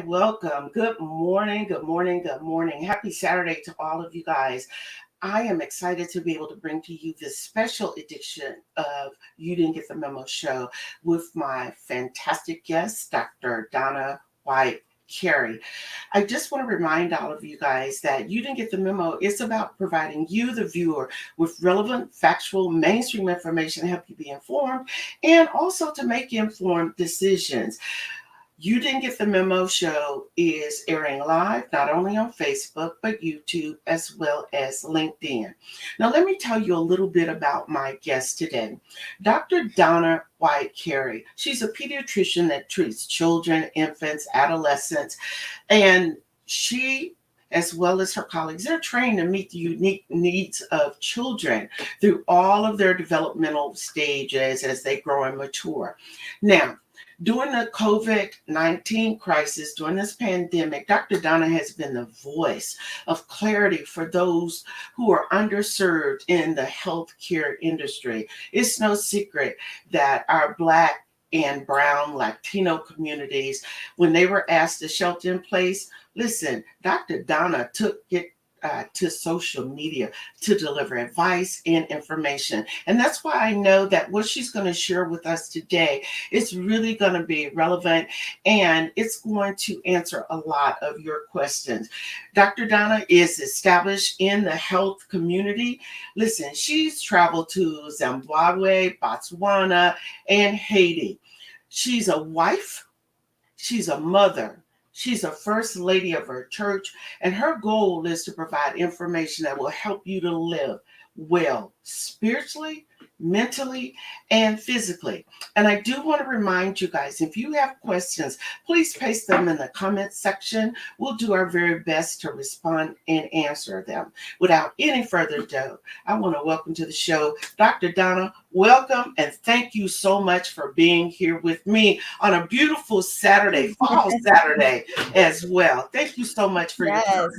welcome. Good morning, good morning, good morning. Happy Saturday to all of you guys. I am excited to be able to bring to you this special edition of You Didn't Get the Memo show with my fantastic guest, Dr. Donna White Carey. I just want to remind all of you guys that You Didn't Get the Memo is about providing you, the viewer, with relevant, factual, mainstream information to help you be informed and also to make informed decisions. You Didn't Get the Memo show is airing live not only on Facebook, but YouTube as well as LinkedIn. Now, let me tell you a little bit about my guest today, Dr. Donna White Carey. She's a pediatrician that treats children, infants, adolescents, and she as well as her colleagues, they're trained to meet the unique needs of children through all of their developmental stages as they grow and mature. Now, during the COVID-19 crisis, during this pandemic, Dr. Donna has been the voice of clarity for those who are underserved in the healthcare industry. It's no secret that our Black and Brown Latino communities, when they were asked to shelter in place, listen, Dr. Donna took it to social media to deliver advice and information. And that's why I know that what she's going to share with us today is really going to be relevant and it's going to answer a lot of your questions. Dr. Donna is established in the health community. Listen, she's traveled to Zimbabwe, Botswana, and Haiti. She's a wife, she's a mother, she's a first lady of her church, and her goal is to provide information that will help you to live well spiritually, mentally, and physically. And I do want to remind you guys, if you have questions, please paste them in the comment section. We'll do our very best to respond and answer them. Without any further ado, I want to welcome to the show Dr. Donna. Welcome and thank you so much for being here with me on a beautiful Saturday, fall Saturday as well. Thank you so much for your time.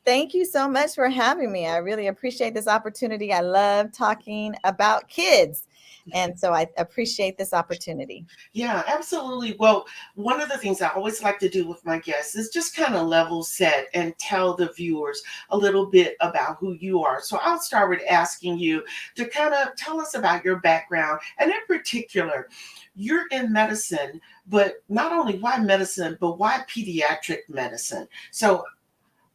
Thank you so much for having me. I really appreciate this opportunity. I love talking about kids. And so I appreciate this opportunity. Yeah, absolutely. Well, one of the things I always like to do with my guests is just kind of level set and tell the viewers a little bit about who you are. So I'll start with asking you to kind of tell us about your background. And in particular, you're in medicine, but not only why medicine, but why pediatric medicine? So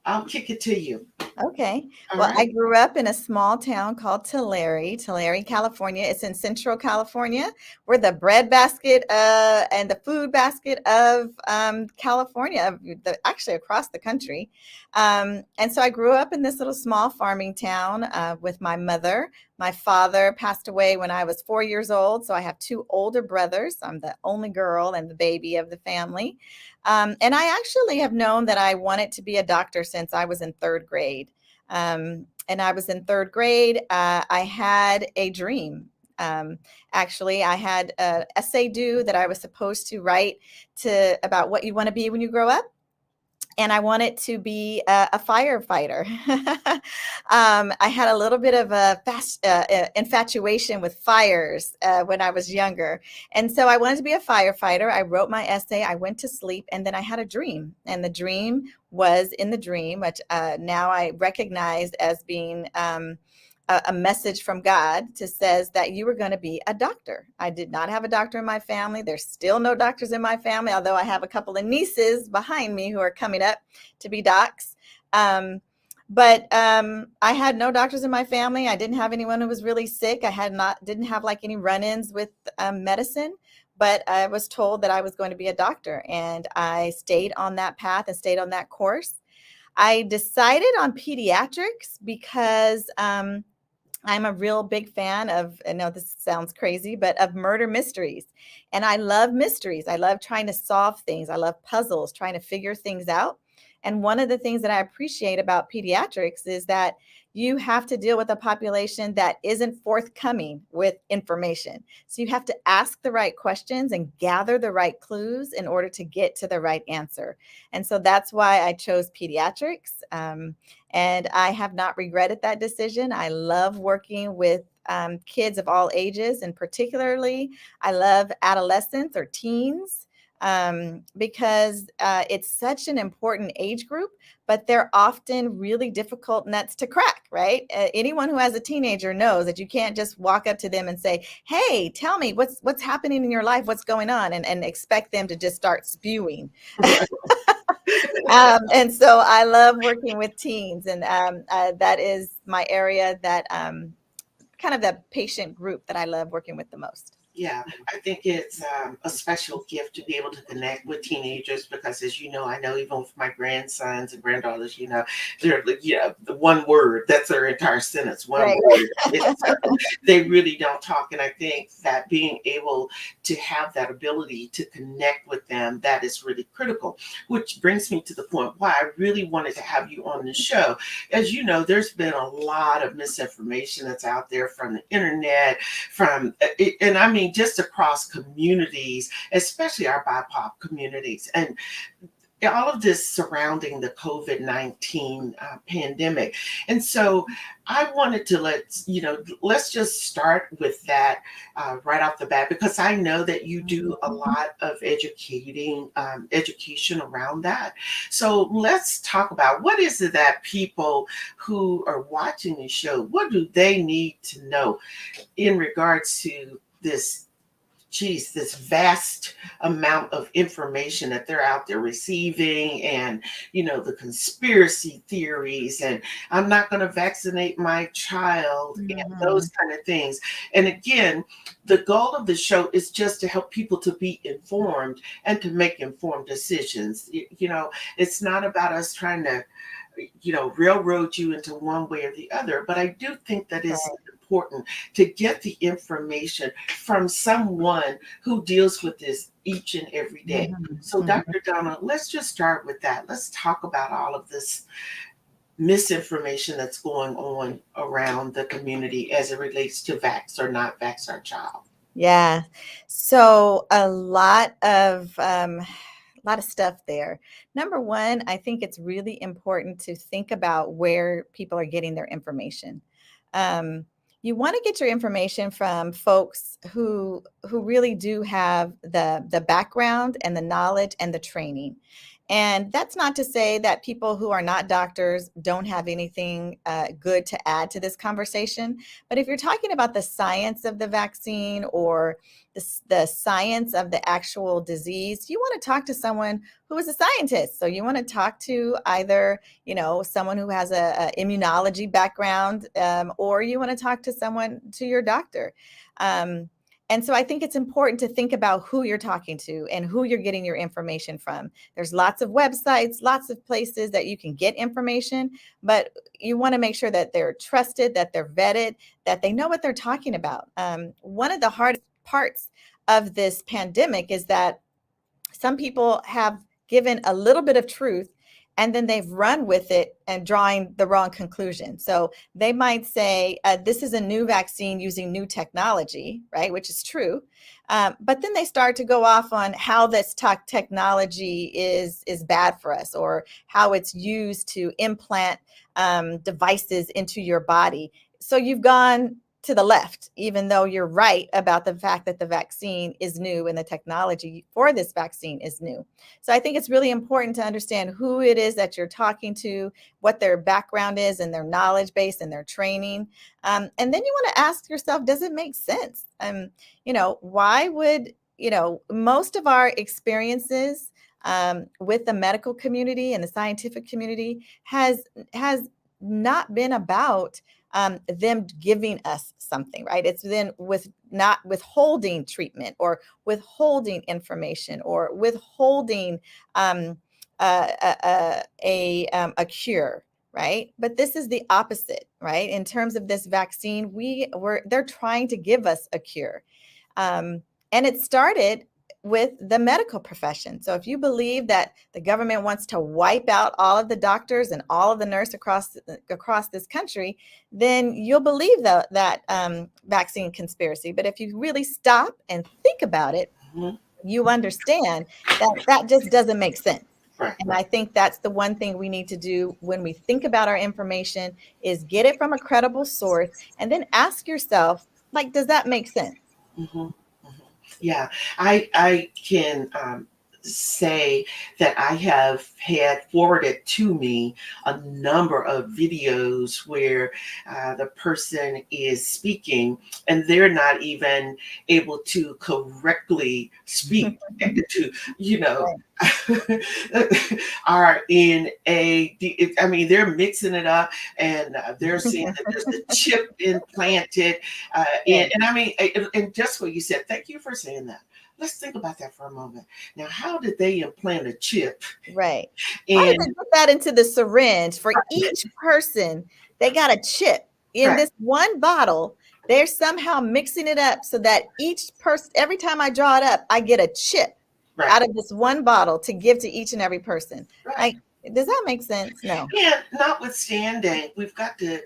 I'll kick it to you. Okay. All Well, I right. grew up in a small town called Tulare, California. It's in Central California. We're the bread basket and the food basket of California, actually across the country. And so I grew up in this little small farming town with my mother. My father passed away when I was 4 years old. So I have two older brothers. I'm the only girl and the baby of the family. And I actually have known that I wanted to be a doctor since I was in third grade. And I was in third grade. I had a dream. Actually, I had an essay due that I was supposed to write about what you want to be when you grow up. And I wanted to be a firefighter. I had a little bit of a infatuation with fires when I was younger. And so I wanted to be a firefighter. I wrote my essay. I went to sleep. And then I had a dream. And the dream was in the dream, which now I recognize as being a message from God to says that you were going to be a doctor. I did not have a doctor in my family. There's still no doctors in my family, although I have a couple of nieces behind me who are coming up to be docs. But I had no doctors in my family. I didn't have anyone who was really sick. Didn't have like any run-ins with medicine, but I was told that I was going to be a doctor, and I stayed on that path and stayed on that course. I decided on pediatrics because I'm a real big fan of, I know this sounds crazy, but of murder mysteries. And I love mysteries. I love trying to solve things. I love puzzles, trying to figure things out. And one of the things that I appreciate about pediatrics is that you have to deal with a population that isn't forthcoming with information. So you have to ask the right questions and gather the right clues in order to get to the right answer. And so that's why I chose pediatrics. And I have not regretted that decision. I love working with kids of all ages, and particularly I love adolescents or teens. because it's such an important age group, but they're often really difficult nuts to crack, right? Anyone who has a teenager knows that you can't just walk up to them and say, "Hey, tell me what's happening in your life, what's going on," and expect them to just start spewing. And so I love working with teens, and that is my area that kind of the patient group that I love working with the most. Yeah, I think it's a special gift to be able to connect with teenagers because, as you know, I know even with my grandsons and granddaughters, they're like, yeah, the one word, that's their entire sentence, one Right. word. So they really don't talk. And I think that being able to have that ability to connect with them, that is really critical, which brings me to the point why I really wanted to have you on the show. As you know, there's been a lot of misinformation that's out there from the internet, and I mean, just across communities, especially our BIPOC communities, and all of this surrounding the COVID-19 pandemic. And so I wanted to let's just start with that right off the bat, because I know that you do a lot of education around that. So let's talk about what is it that people who are watching the show, what do they need to know in regards to this vast amount of information that they're out there receiving, and the conspiracy theories, and I'm not going to vaccinate my child, and those Mhm. kind of things. And again, the goal of the show is just to help people to be informed and to make informed decisions. It's not about us trying to railroad you into one way or the other. But I do think that it's Right. important to get the information from someone who deals with this each and every day. Mhm. So, Mhm. Dr. Donna, let's just start with that. Let's talk about all of this misinformation that's going on around the community as it relates to vax or not vax our child. Yeah. So a lot of stuff there. Number one, I think it's really important to think about where people are getting their information. Um, you want to get your information from folks who really do have the background and the knowledge and the training. And that's not to say that people who are not doctors don't have anything good to add to this conversation. But if you're talking about the science of the vaccine or the science of the actual disease, you want to talk to someone who is a scientist. So you want to talk to either, someone who has a immunology background, or you want to talk to your doctor. And so I think it's important to think about who you're talking to and who you're getting your information from. There's lots of websites, lots of places that you can get information, but you want to make sure that they're trusted, that they're vetted, that they know what they're talking about. One of the hardest parts of this pandemic is that some people have given a little bit of truth and then they've run with it and drawing the wrong conclusion. So they might say, this is a new vaccine using new technology, right? Which is true. But then they start to go off on how this technology is bad for us, or how it's used to implant devices into your body. So you've gone to the left, even though you're right about the fact that the vaccine is new and the technology for this vaccine is new. So I think it's really important to understand who it is that you're talking to, what their background is and their knowledge base and their training. And then you want to ask yourself, does it make sense? Why would, most of our experiences with the medical community and the scientific community has not been about them giving us something, right? It's then with not withholding treatment or withholding information or withholding um, a cure, right? But this is the opposite, right? In terms of this vaccine, they're trying to give us a cure, um, and it started with the medical profession. So if you believe that the government wants to wipe out all of the doctors and all of the nurses across this country, then you'll believe that vaccine conspiracy. But if you really stop and think about it, Mhm. you understand that just doesn't make sense. Right. And I think that's the one thing we need to do when we think about our information is get it from a credible source and then ask yourself, like, does that make sense? Mhm. Mhm. Yeah, I can. say that I have had forwarded to me a number of videos where the person is speaking and they're not even able to correctly speak to, you know, Right. are in I mean, they're mixing it up and they're saying that there's a chip implanted. Right. And I mean, and just what you said, thank you for saying that. Let's think about that for a moment. Now, how did they implant a chip Right. How did in? they put that into the syringe for each person? They got a chip in Right, this one bottle. They're somehow mixing it up so that each person, every time I draw it up, I get a chip right, out of this one bottle to give to each and every person. right. Like, does that make sense? No. And notwithstanding, we've got to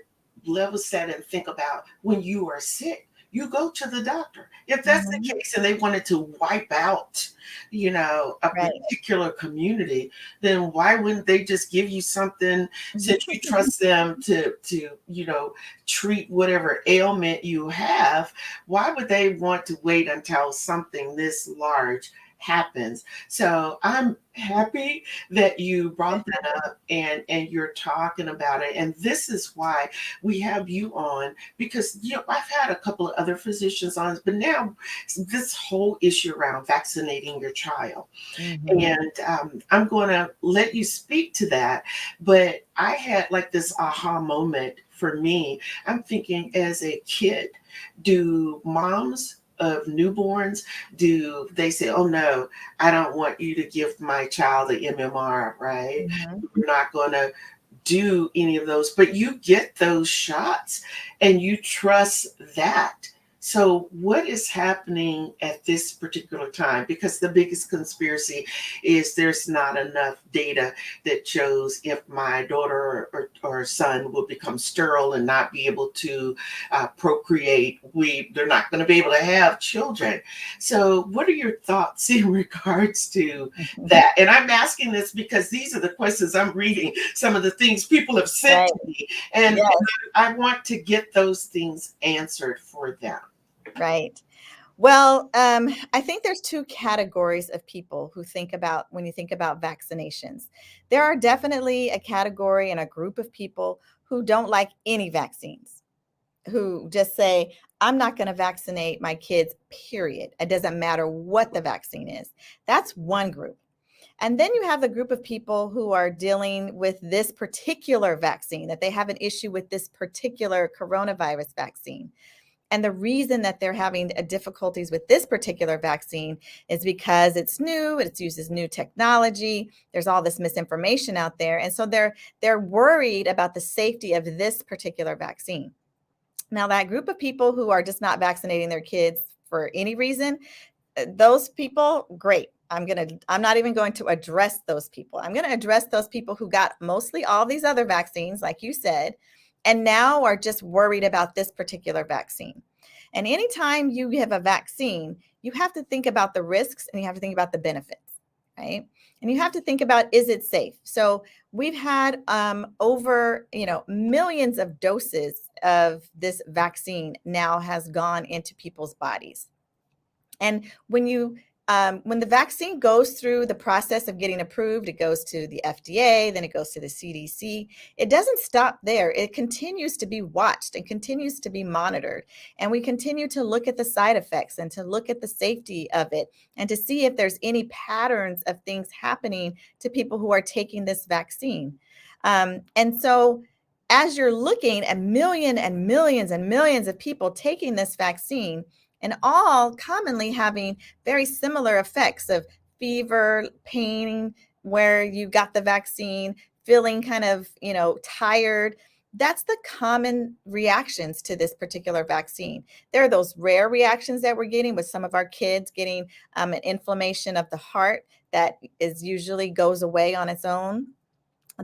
level set and think about when you are sick, you go to the doctor. If that's the Mhm. case and they wanted to wipe out, a Right. particular community, then why wouldn't they just give you something since you trust them to treat whatever ailment you have? Why would they want to wait until something this large happens? So I'm happy that you brought that up and you're talking about it, and this is why we have you on, because I've had a couple of other physicians on, but now this whole issue around vaccinating your child, Mhm. and I'm going to let you speak to that. But I had like this aha moment for me. I'm thinking, as a kid, do moms of newborns, do they say, oh no, I don't want you to give my child the MMR, right? Mhm. We're not going to do any of those, but you get those shots and you trust that. So, what is happening at this particular time? Because the biggest conspiracy is there's not enough data that shows if my daughter or son will become sterile and not be able to procreate. They're not going to be able to have children. So, what are your thoughts in regards to that? And I'm asking this because these are the questions I'm reading, some of the things people have sent Right. to me, and Yes. I want to get those things answered for them. Right. Well, I think there's two categories of people who think about when you think about vaccinations. There are definitely a category and a group of people who don't like any vaccines, who just say, I'm not going to vaccinate my kids, period. It doesn't matter what the vaccine is. That's one group. And then you have the group of people who are dealing with this particular vaccine, that they have an issue with this particular coronavirus vaccine. And the reason that they're having difficulties with this particular vaccine is because it's new, it uses new technology. There's all this misinformation out there. And so they're worried about the safety of this particular vaccine. Now, that group of people who are just not vaccinating their kids for any reason, those people, great. I'm not even going to address those people. I'm going to address those people who got mostly all these other vaccines, like you said, and now are just worried about this particular vaccine. And anytime you have a vaccine, you have to think about the risks and you have to think about the benefits, right? And you have to think about, is it safe? So we've had over, millions of doses of this vaccine now has gone into people's bodies. And when the vaccine goes through the process of getting approved, it goes to the FDA, then it goes to the CDC. It doesn't stop there. It continues to be watched and continues to be monitored. And we continue to look at the side effects and to look at the safety of it and to see if there's any patterns of things happening to people who are taking this vaccine. And so as you're looking at millions and millions and millions of people taking this vaccine, and all commonly having very similar effects of fever, pain, where you got the vaccine, feeling kind of, tired. That's the common reactions to this particular vaccine. There are those rare reactions that we're getting with some of our kids getting an inflammation of the heart that is usually goes away on its own.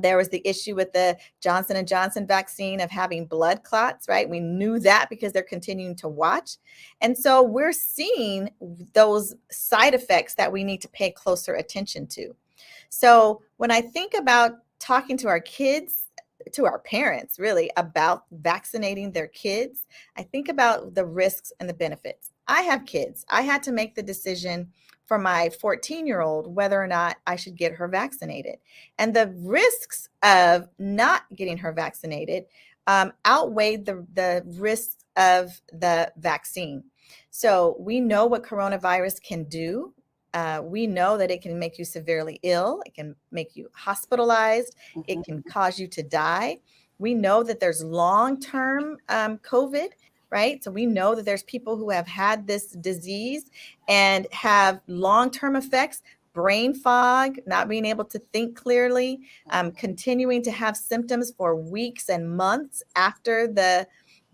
There was the issue with the Johnson and Johnson vaccine of having blood clots, right? We knew that because they're continuing to watch. And so we're seeing those side effects that we need to pay closer attention to. So when I think about talking to our kids, to our parents really, about vaccinating their kids, I think about the risks and the benefits. I have kids. I had to make the decision for my 14-year-old whether or not I should get her vaccinated. And the risks of not getting her vaccinated outweighed the risks of the vaccine. So we know what coronavirus can do. We know that it can make you severely ill. It can make you hospitalized. It can cause you to die. We know that there's long-term COVID, right? So we know that there's people who have had this disease and have long-term effects, brain fog, not being able to think clearly, continuing to have symptoms for weeks and months after the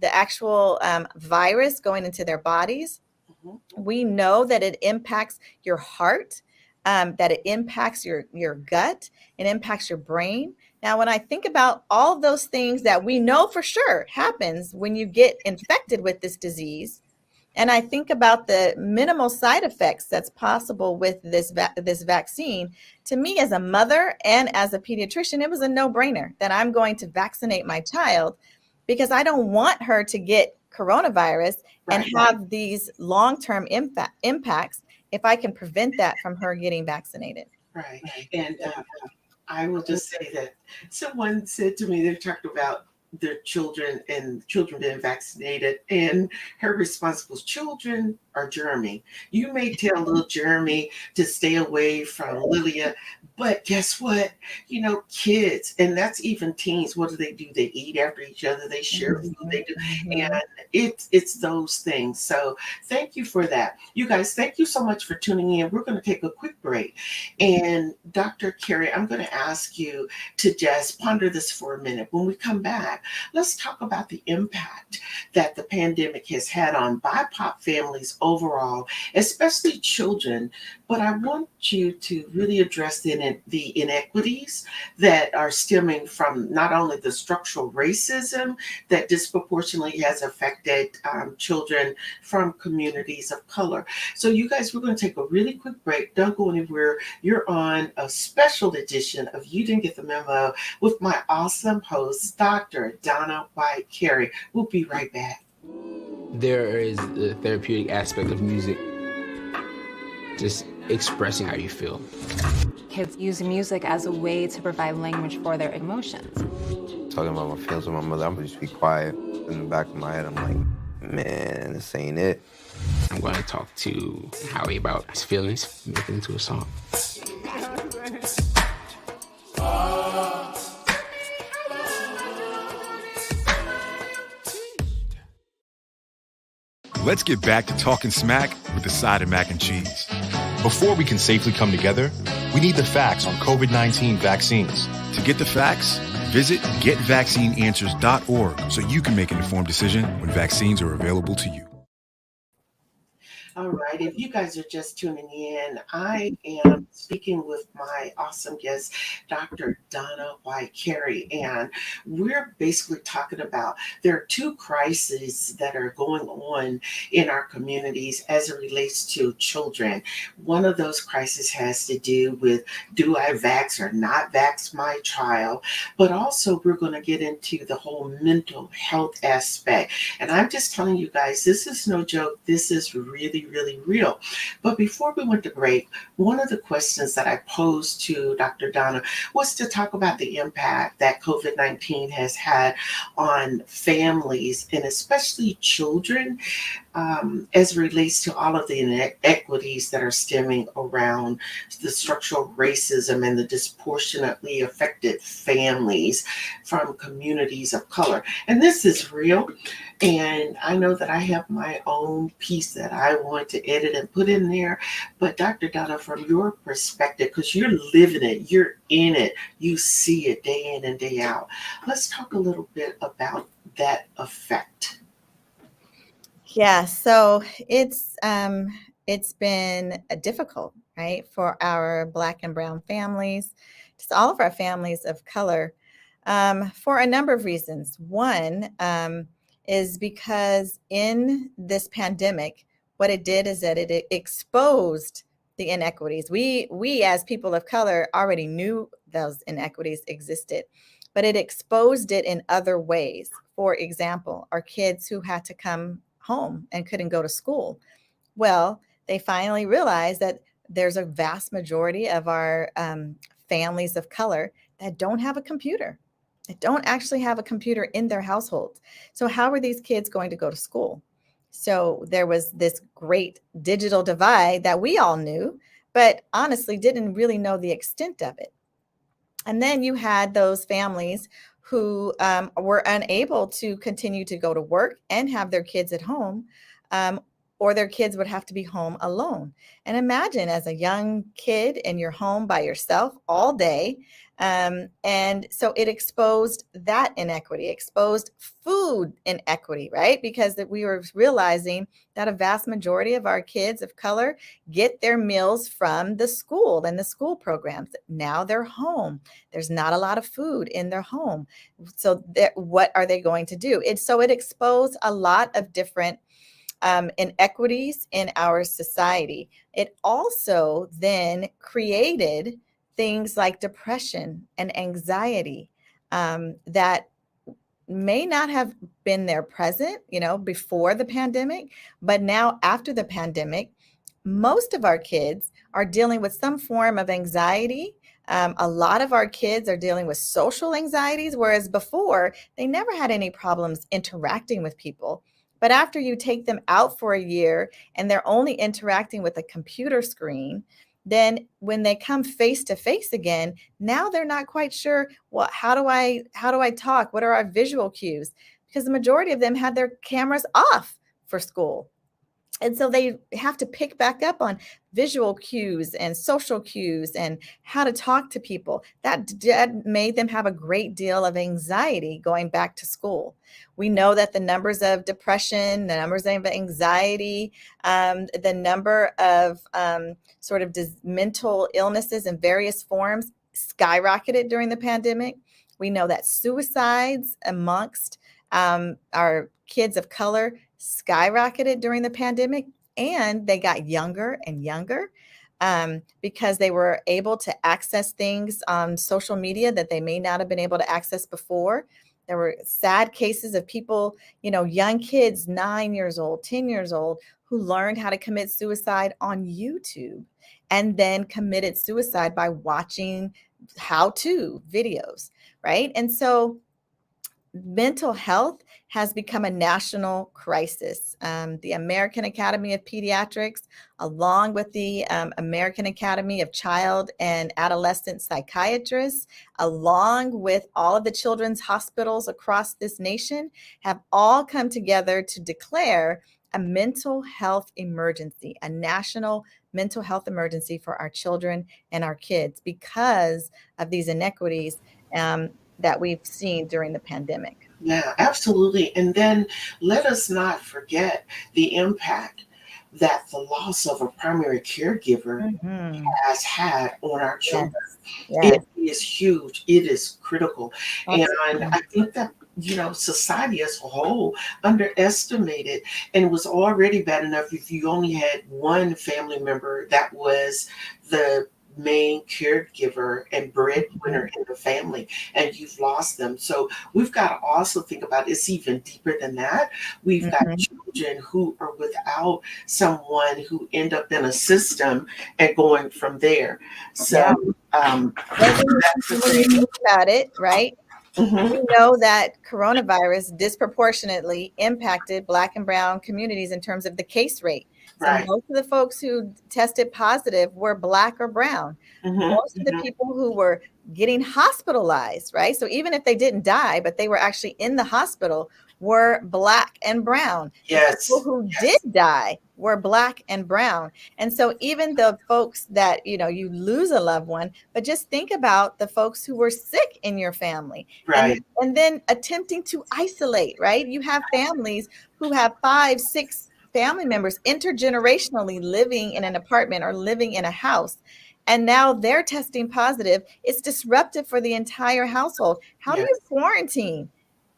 actual virus going into their bodies. We know that it impacts your heart, that it impacts your gut, it impacts your brain. Now, when I think about all of those things that we know for sure happens when you get infected with this disease, and I think about the minimal side effects that's possible with this vaccine, to me as a mother and as a pediatrician, it was a no-brainer that I'm going to vaccinate my child because I don't want her to get coronavirus and have these long-term impacts if I can prevent that from her getting vaccinated. Right. And I will just say that someone said to me, they talked about their children and children being vaccinated, and her response was, children are germy. You may tell little Jeremy to stay away from Lilia, but guess what? You know, kids, and that's even teens, what do? They eat after each other, they share food, they do, and it's those things. So thank you for that. You guys, thank you so much for tuning in. We're going to take a quick break. And Dr. Carey, I'm going to ask you to just ponder this for a minute. When we come back, let's talk about the impact that the pandemic has had on BIPOC families overall, especially children. But I want you to really address the inequities that are stemming from not only the structural racism that disproportionately has affected children from communities of color. So you guys, we're going to take a really quick break. Don't go anywhere. You're on a special edition of You Didn't Get the Memo with my awesome host, Dr. Donna White Carey. We'll be right back. There is the therapeutic aspect of music, just expressing how you feel. Kids use music as a way to provide language for their emotions. Talking about my feelings with my mother, I'm gonna just be quiet. In the back of my head, I'm like, man, this ain't it. I'm going to talk to Howie about his feelings, make it into a song. Let's get back to talking smack with the side of mac and cheese. Before we can safely come together, we need the facts on COVID-19 vaccines. To get the facts, visit getvaccineanswers.org so you can make an informed decision when vaccines are available to you. All right, if you guys are just tuning in, I am speaking with my awesome guest, Dr. Donna White Carey, and we're basically talking about there are two crises that are going on in our communities as it relates to children. One of those crises has to do with, do I vax or not vax my child? But also we're going to get into the whole mental health aspect. And I'm just telling you guys, this is no joke. This is really real. But before we went to break, one of the questions that I posed to Dr. Donna was to talk about the impact that COVID-19 has had on families and especially children as it relates to all of the inequities that are stemming around the structural racism and the disproportionately affected families from communities of color. And this is real. And I know that I have my own piece that I want to edit and put in there. But Dr. Donna, from your perspective, because you're living it, you're in it, you see it day in and day out. Let's talk a little bit about that effect. Yeah, so it's been difficult, right, for our Black and brown families, just all of our families of color, for a number of reasons. One is because in this pandemic, what it did is that it exposed the inequities. We as people of color already knew those inequities existed, but it exposed it in other ways. For example, our kids who had to come home and couldn't go to school. Well, they finally realized that there's a vast majority of our families of color that don't have a computer, that don't actually have a computer in their households. So how are these kids going to go to school? So there was this great digital divide that we all knew, but honestly didn't really know the extent of it. And then you had those families who were unable to continue to go to work and have their kids at home, um, or their kids would have to be home alone. And imagine as a young kid in your home by yourself all day. And so it exposed that inequity, exposed food inequity, right? Because that we were realizing that a vast majority of our kids of color get their meals from the school and the school programs. Now they're home. There's not a lot of food in their home. So what are they going to do? It exposed a lot of different inequities in our society. It also then created things like depression and anxiety that may not have been there present, before the pandemic, but now after the pandemic, most of our kids are dealing with some form of anxiety. A lot of our kids are dealing with social anxieties, whereas before they never had any problems interacting with people. But after you take them out for a year and they're only interacting with a computer screen, then when they come face to face again, now they're not quite sure, well, how do I talk? What are our visual cues? Because the majority of them had their cameras off for school. And so they have to pick back up on visual cues and social cues and how to talk to people. That made them have a great deal of anxiety going back to school. We know that the numbers of depression, the numbers of anxiety, the number of sort of mental illnesses in various forms skyrocketed during the pandemic. We know that suicides amongst our kids of color skyrocketed during the pandemic, and they got younger and younger because they were able to access things on social media that they may not have been able to access before. There were sad cases of people, young kids, 9 years old, 10 years old, who learned how to commit suicide on YouTube and then committed suicide by watching how-to videos, right? And so mental health has become a national crisis. The American Academy of Pediatrics, along with the American Academy of Child and Adolescent Psychiatrists, along with all of the children's hospitals across this nation, have all come together to declare a mental health emergency, a national mental health emergency for our children and our kids because of these inequities that we've seen during the pandemic. Yeah, absolutely. And then let us not forget the impact that the loss of a primary caregiver has had on our children. Yes. It is huge. It is critical. Absolutely. And I think that, society as a whole underestimated, and it was already bad enough if you only had one family member that was the main caregiver and breadwinner in the family, and you've lost them. So we've got to also think about it's even deeper than that. We've got children who are without someone who end up in a system and going from there. So when you think about it, right? We know that coronavirus disproportionately impacted Black and Brown communities in terms of the case rate. So most of the folks who tested positive were Black or Brown. Most of the people who were getting hospitalized, right? So even if they didn't die, but they were actually in the hospital, were Black and Brown. Yes. The people who did die were Black and Brown. And so even the folks that, you lose a loved one, but just think about the folks who were sick in your family. Right. And then attempting to isolate, right? You have families who have 5, 6 family members intergenerationally living in an apartment or living in a house. And now they're testing positive. It's disruptive for the entire household. How do you quarantine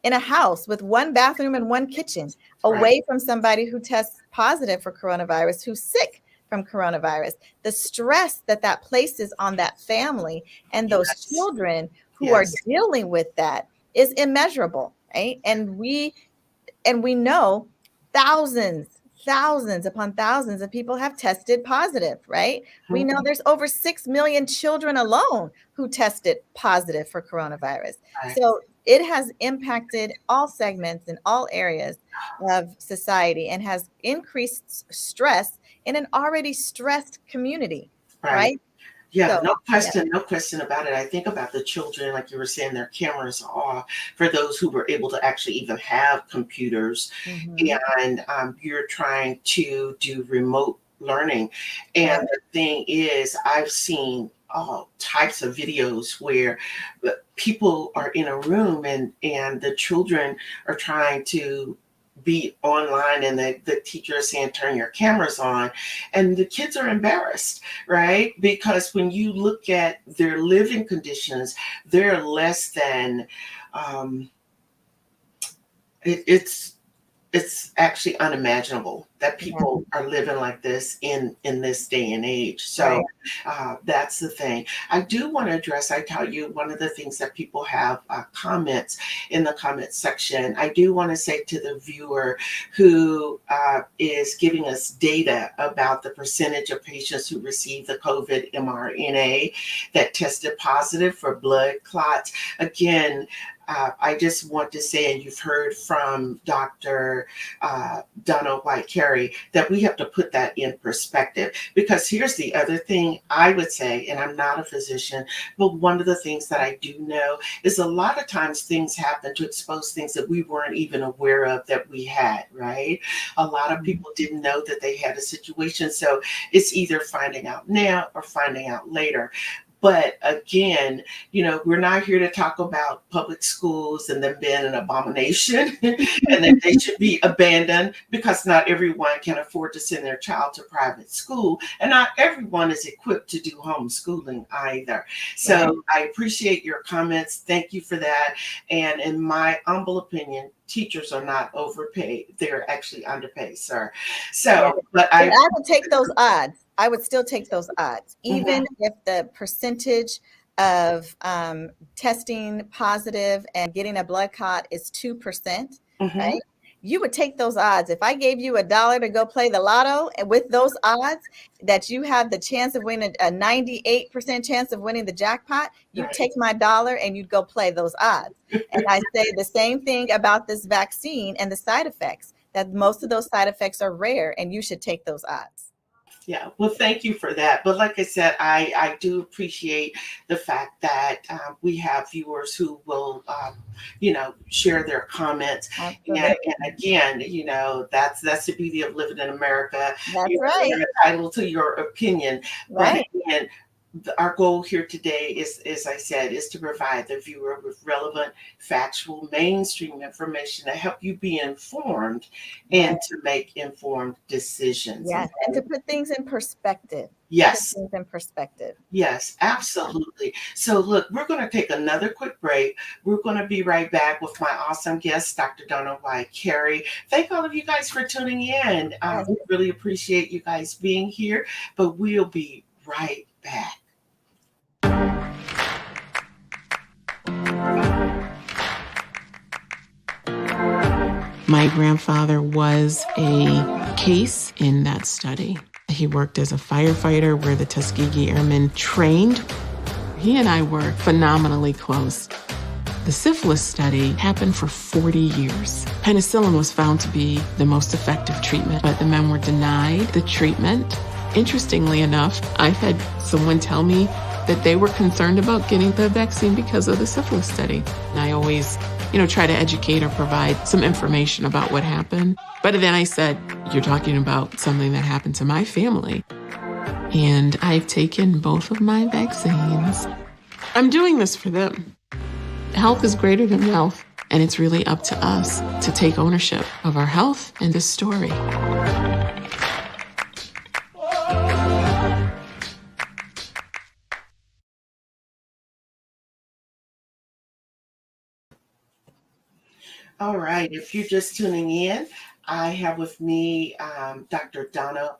in a house with one bathroom and one kitchen away from somebody who tests positive for coronavirus, who's sick from coronavirus? The stress that places on that family and those children who are dealing with that is immeasurable, right? And we know thousands thousands upon thousands of people have tested positive, right? We know there's over 6 million children alone who tested positive for coronavirus. Right. So it has impacted all segments and all areas of society and has increased stress in an already stressed community, Right. right? Yeah, So, no question about it. I think about the children, like you were saying, their cameras off for those who were able to actually even have computers, mhm, and you're trying to do remote learning. And right. the thing is, I've seen all types of videos where people are in a room and the children are trying to be online, and the teacher is saying turn your cameras on, and the kids are embarrassed, right? Because when you look at their living conditions, they're less than um, it's actually unimaginable that Yeah, people are living like this in this day and age. right. So that's the thing. I do want to address. I tell you, one of the things that people have comments in the comment section. I do want to say to the viewer who is giving us data about the percentage of patients who received the COVID mRNA that tested positive for blood clots. Again, I just want to say, and you've heard from Dr. Donna Carey, that we have to put that in perspective. Because here's the other thing I would say, and I'm not a physician, but one of the things that I do know is a lot of times things happen to expose things that we weren't even aware of that we had, right? A lot of people didn't know that they had a situation. So it's either finding out now or finding out later. But again, we're not here to talk about public schools and them being an abomination and that they should be abandoned, because not everyone can afford to send their child to private school. And not everyone is equipped to do homeschooling either. So Right. I appreciate your comments. Thank you for that. And in my humble opinion, teachers are not overpaid. They're actually underpaid, sir. Yeah. So, but But I would take those odds. I would still take those odds, Mhm. even if the percentage of testing positive and getting a blood clot is 2%, Mhm. right? You would take those odds. If I gave you $1 to go play the lotto, and with those odds that you have the chance of winning a 98% chance of winning the jackpot, you'd Right. take my dollar and you'd go play those odds. And I say the same thing about this vaccine and the side effects, that most of those side effects are rare and you should take those odds. Yeah, well, thank you for that. But like I said, I do appreciate the fact that we have viewers who will, share their comments. Absolutely. And again, that's the beauty of living in America. That's right. You're entitled to your opinion. But Right. again, our goal here today is, as I said, is to provide the viewer with relevant, factual, mainstream information to help you be informed Right. and to make informed decisions. Yes. And to put things in perspective. Yes, Put things in perspective. yes, absolutely. So, look, we're going to take another quick break. We're going to be right back with my awesome guest, Dr. Donna Carey. Thank all of you guys for tuning in. Yes. We really appreciate you guys being here, but we'll be right back. My grandfather was a case in that study. He worked as a firefighter where the Tuskegee Airmen trained. He and I were phenomenally close. The syphilis study happened for 40 years. Penicillin was found to be the most effective treatment, but the men were denied the treatment. Interestingly enough, I've had someone tell me that they were concerned about getting the vaccine because of the syphilis study. And I always, try to educate or provide some information about what happened. But then I said, you're talking about something that happened to my family. And I've taken both of my vaccines. I'm doing this for them. Health is greater than wealth, and it's really up to us to take ownership of our health and this story. All right, if you're just tuning in, I have with me Dr. Donna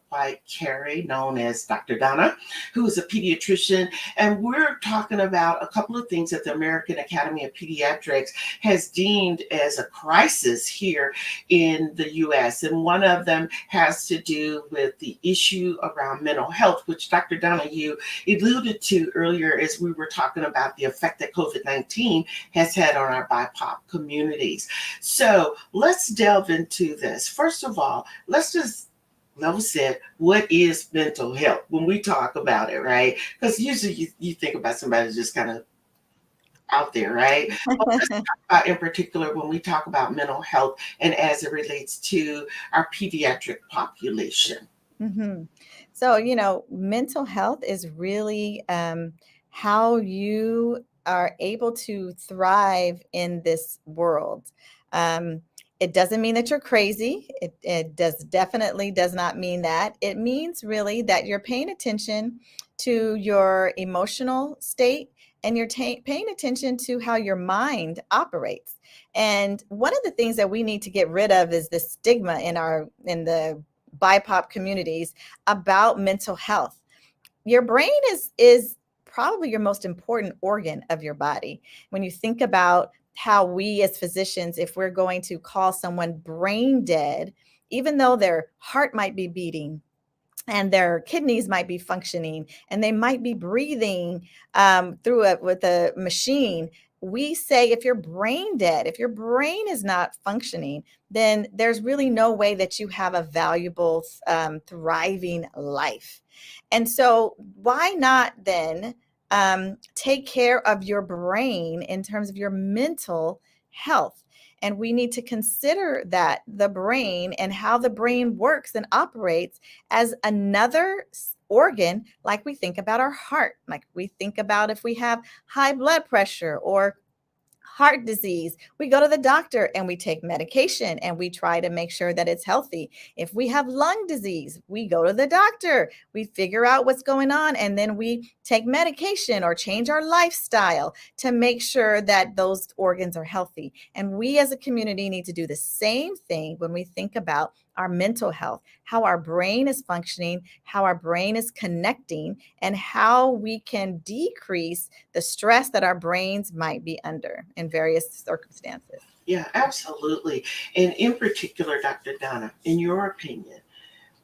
Carey, known as Dr. Donna, who is a pediatrician, and we're talking about a couple of things that the American Academy of Pediatrics has deemed as a crisis here in the U.S. And one of them has to do with the issue around mental health, which Dr. Donna, you alluded to earlier as we were talking about the effect that COVID-19 has had on our BIPOC communities. So let's delve into this. First of all, let's just level set, what is mental health when we talk about it, right? Because usually you think about somebody who's just kind of out there, right? But let's talk about in particular when we talk about mental health and as it relates to our pediatric population. Mhm. So, mental health is really how you are able to thrive in this world. Um, it doesn't mean that you're crazy. It definitely does not mean that. It means really that you're paying attention to your emotional state and you're paying attention to how your mind operates. And one of the things that we need to get rid of is the stigma in the BIPOC communities about mental health. Your brain is probably your most important organ of your body. When you think about how we as physicians, if we're going to call someone brain dead, even though their heart might be beating and their kidneys might be functioning and they might be breathing through it with a machine, we say if you're brain dead, if your brain is not functioning, then there's really no way that you have a valuable, thriving life. And so why not then take care of your brain in terms of your mental health? And we need to consider that the brain and how the brain works and operates as another organ, like we think about our heart, like we think about if we have high blood pressure or heart disease, we go to the doctor and we take medication and we try to make sure that it's healthy. If we have lung disease, we go to the doctor, we figure out what's going on, and then we take medication or change our lifestyle to make sure that those organs are healthy. And we as a community need to do the same thing when we think about our mental health, how our brain is functioning, how our brain is connecting, and how we can decrease the stress that our brains might be under in various circumstances. Yeah, absolutely. And in particular, Dr. Donna, in your opinion,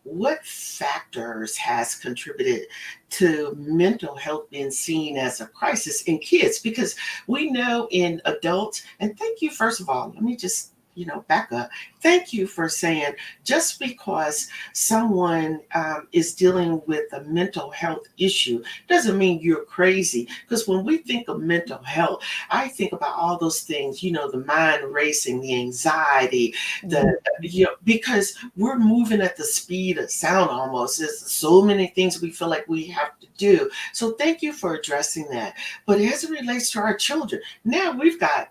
what factors has contributed to mental health being seen as a crisis in kids? Because we know in adults, and thank you, first of all, let me just back up. Thank you for saying just because someone is dealing with a mental health issue doesn't mean you're crazy. Because when we think of mental health, I think about all those things, the mind racing, the anxiety, because we're moving at the speed of sound almost. There's so many things we feel like we have to do. So thank you for addressing that. But as it relates to our children, now we've got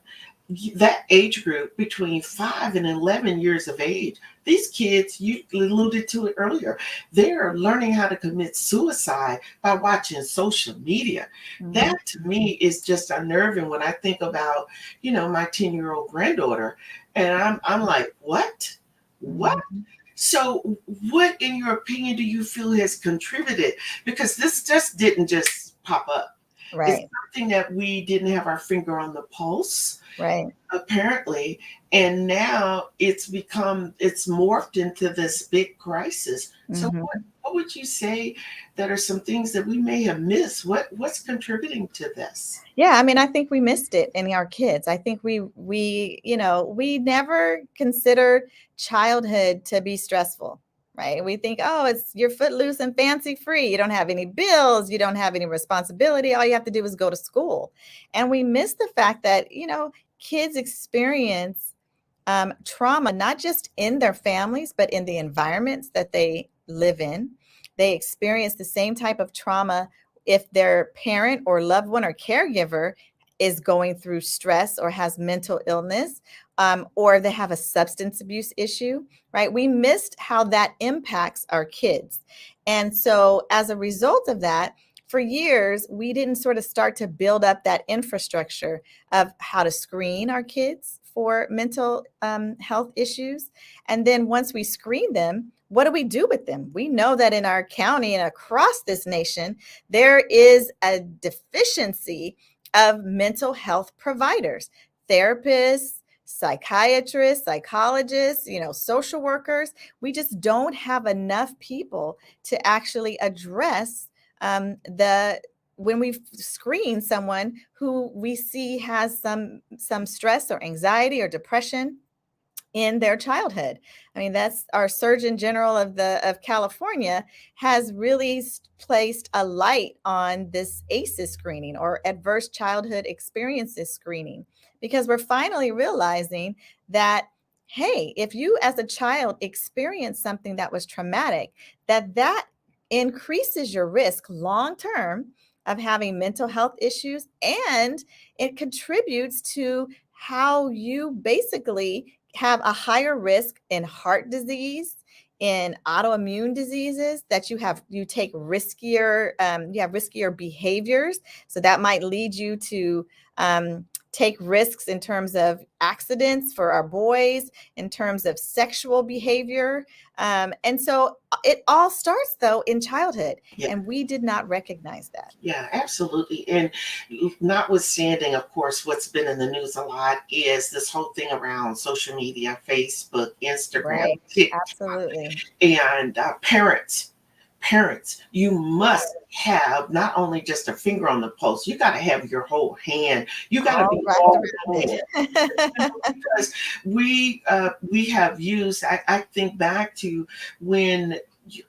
that age group between 5 and 11 years of age. These kids, you alluded to it earlier, they're learning how to commit suicide by watching social media. Mm-hmm. That to me is just unnerving when I think about, my 10-year-old granddaughter, and I'm like, what? Mm-hmm. So what, in your opinion, do you feel has contributed? Because this just didn't just pop up. Right. It's something that we didn't have our finger on the pulse. Right. Apparently. And now it's morphed into this big crisis. So Mm-hmm. what would you say that are some things that we may have missed? What's contributing to this? Yeah, I mean, I think we missed it in our kids. I think we never considered childhood to be stressful. Right. We think, it's you're footloose and fancy free. You don't have any bills. You don't have any responsibility. All you have to do is go to school. And we miss the fact that, kids experience trauma, not just in their families, but in the environments that they live in. They experience the same type of trauma if their parent or loved one or caregiver is going through stress or has mental illness, or they have a substance abuse issue, right? We missed how that impacts our kids. And so as a result of that, for years, we didn't sort of start to build up that infrastructure of how to screen our kids for mental health issues. And then once we screen them, what do we do with them? We know that in our county and across this nation, there is a deficiency of mental health providers, therapists, psychiatrists, psychologists, social workers. We just don't have enough people to actually address when we screen someone who we see has some stress or anxiety or depression in their childhood. I mean, that's our Surgeon General of California has really placed a light on this ACEs screening, or adverse childhood experiences screening, because we're finally realizing that, hey, if you as a child experience something that was traumatic, that increases your risk long term of having mental health issues, and it contributes to how you basically have a higher risk in heart disease, in autoimmune diseases, that you take riskier, you have riskier behaviors. So that might lead you to take risks in terms of accidents for our boys, in terms of sexual behavior. And so it all starts, though, in childhood. Yeah. And we did not recognize that. Yeah, absolutely. And notwithstanding, of course, what's been in the news a lot is this whole thing around social media, Facebook, Instagram, Right. TikTok, Absolutely. and parents, you must have not only just a finger on the pulse, you got to have your whole hand. You got to be all in. Because we have used, I think back to when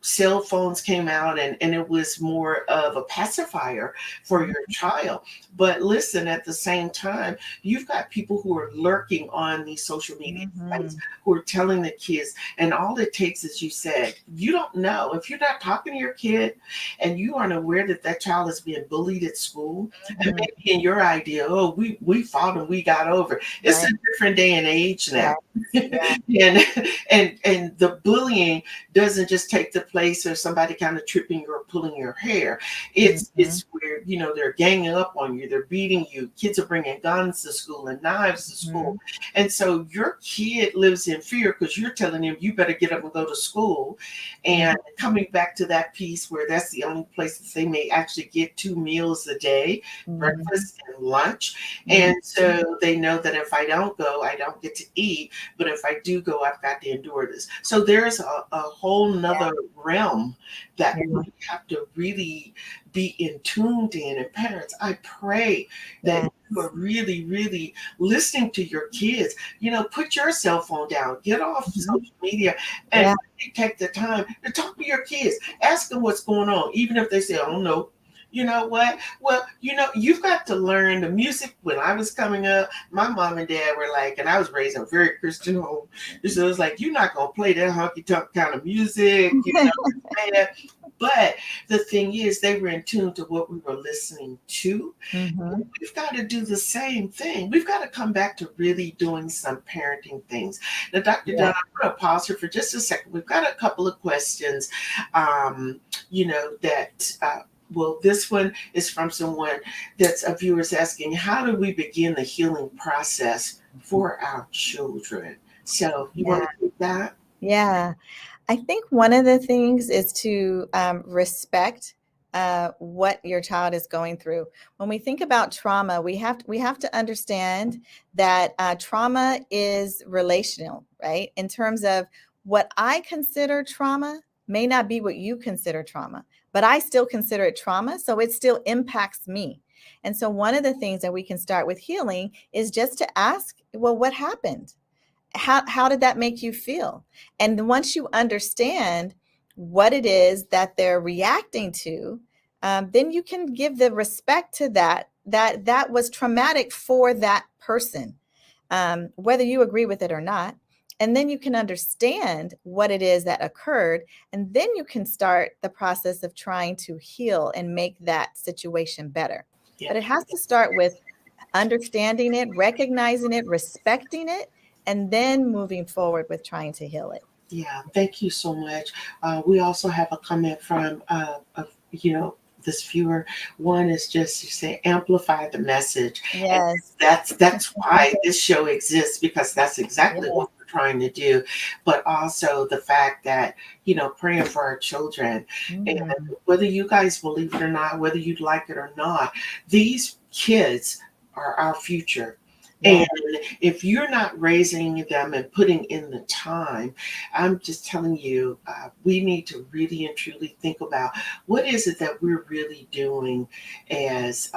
cell phones came out, and it was more of a pacifier for your child. But listen, at the same time, you've got people who are lurking on these social media sites, who are telling the kids, and all it takes is, you said, you don't know. If you're not talking to your kid and you aren't aware that that child is being bullied at school, and maybe in your idea, oh, we fought and we got over. It's a different day and age now. and the bullying doesn't just take the place of somebody kind of tripping you or pulling your hair. It's where, they're ganging up on you, they're beating you, kids are bringing guns to school and knives to school. And so your kid lives in fear because you're telling him, you better get up and go to school. And coming back to that piece where that's the only place that they may actually get 2 meals a day, breakfast and lunch. And so they know that if I don't go, I don't get to eat. But if I do go, I've got to endure this. So there's a whole nother realm that we have to really be in tuned in. And parents, I pray that you are really, really listening to your kids. Put your cell phone down, get off social media, and take the time to talk to your kids. Ask them what's going on, even if they say, "Oh no." You know what? Well, you've got to learn the music. When I was coming up, my mom and dad were like, and I was raised in a very Christian home. So it was like, you're not going to play that honky tonk kind of music. But the thing is, they were in tune to what we were listening to. We've got to do the same thing. We've got to come back to really doing some parenting things. Now, Dr. Donna, I'm going to pause here for just a second. We've got a couple of questions, well, this one is from someone that's a viewer's asking, how do we begin the healing process for our children? So you want to take that? Yeah. I think one of the things is to respect what your child is going through. When we think about trauma, we have to understand that trauma is relational, right? In terms of what I consider trauma may not be what you consider trauma, but I still consider it trauma, so it still impacts me. And so one of the things that we can start with healing is just to ask, well, what happened? How did that make you feel? And once you understand what it is that they're reacting to, then you can give the respect to that was traumatic for that person, whether you agree with it or not. And then you can understand what it is that occurred. And then you can start the process of trying to heal and make that situation better. But it has to start with understanding it, recognizing it, respecting it, and then moving forward with trying to heal it. Yeah, thank you so much. We also have a comment from, this viewer. One is just to say amplify the message. And Yes. that's why this show exists, because that's exactly Yeah. what we're trying to do. But also the fact that, praying for our children. And Mhm. whether you guys believe it or not, whether you like it or not, these kids are our future. Yeah. And if you're not raising them and putting in the time, I'm just telling you, we need to really and truly think about what is it that we're really doing as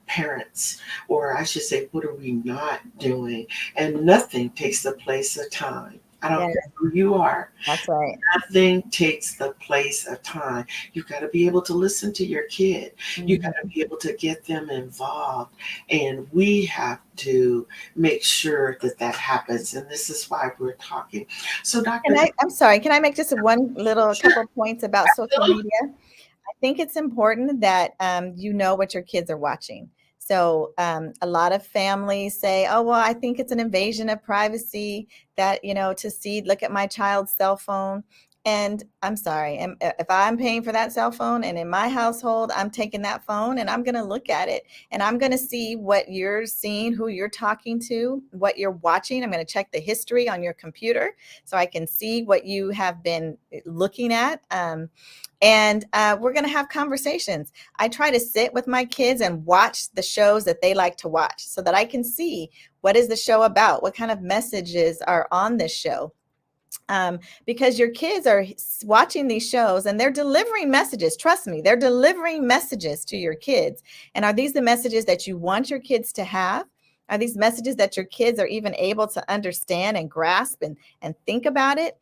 parents, or I should say, what are we not doing? And nothing takes the place of time. I don't Yeah, care who you are. that's right. Nothing takes the place of time. You've got to be able to listen to your kid. You got to Mhm. be able to get them involved. And we have to make sure that that happens. And this is why we're talking. So, Dr. I'm sorry, can I make just one little Sure, couple points about social absolutely. media? I think it's important that you know what your kids are watching. So a lot of families say, "Oh, well, I think it's an invasion of privacy that to see, look at my child's cell phone." And I'm sorry, if I'm paying for that cell phone, and in my household, I'm taking that phone and I'm going to look at it, and I'm going to see what you're seeing, who you're talking to, what you're watching. I'm going to check the history on your computer so I can see what you have been looking at. And we're going to have conversations. I try to sit with my kids and watch the shows that they like to watch so that I can see what is the show about, what kind of messages are on this show. Because your kids are watching these shows and they're delivering messages. Trust me, they're delivering messages to your kids. And are these the messages that you want your kids to have? Are these messages that your kids are even able to understand and grasp and think about it?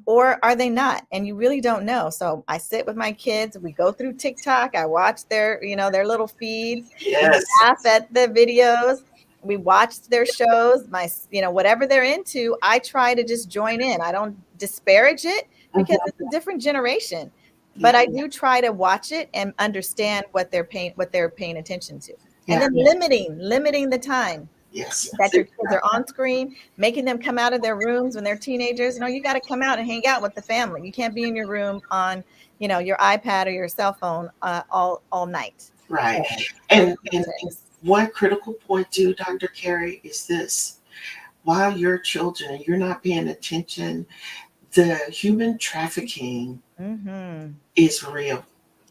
Or are they not? And you really don't know. So I sit with my kids. We go through TikTok. I watch their little feeds. We Yes. laugh at the videos. We watch their shows. Whatever they're into, I try to just join in. I don't disparage it because Mhm. it's a different generation. But Yeah. I do try to watch it and understand what they're paying attention to. And Yeah. then limiting the time Yes. that your kids are on screen, making them come out of their rooms when they're teenagers. You got to come out and hang out with the family. You can't be in your room on, your iPad or your cell phone all night. Right. So those And tips. one critical point too, Dr. Carey, is this. While you're children and you're not paying attention, the human trafficking Mm-hmm. is real.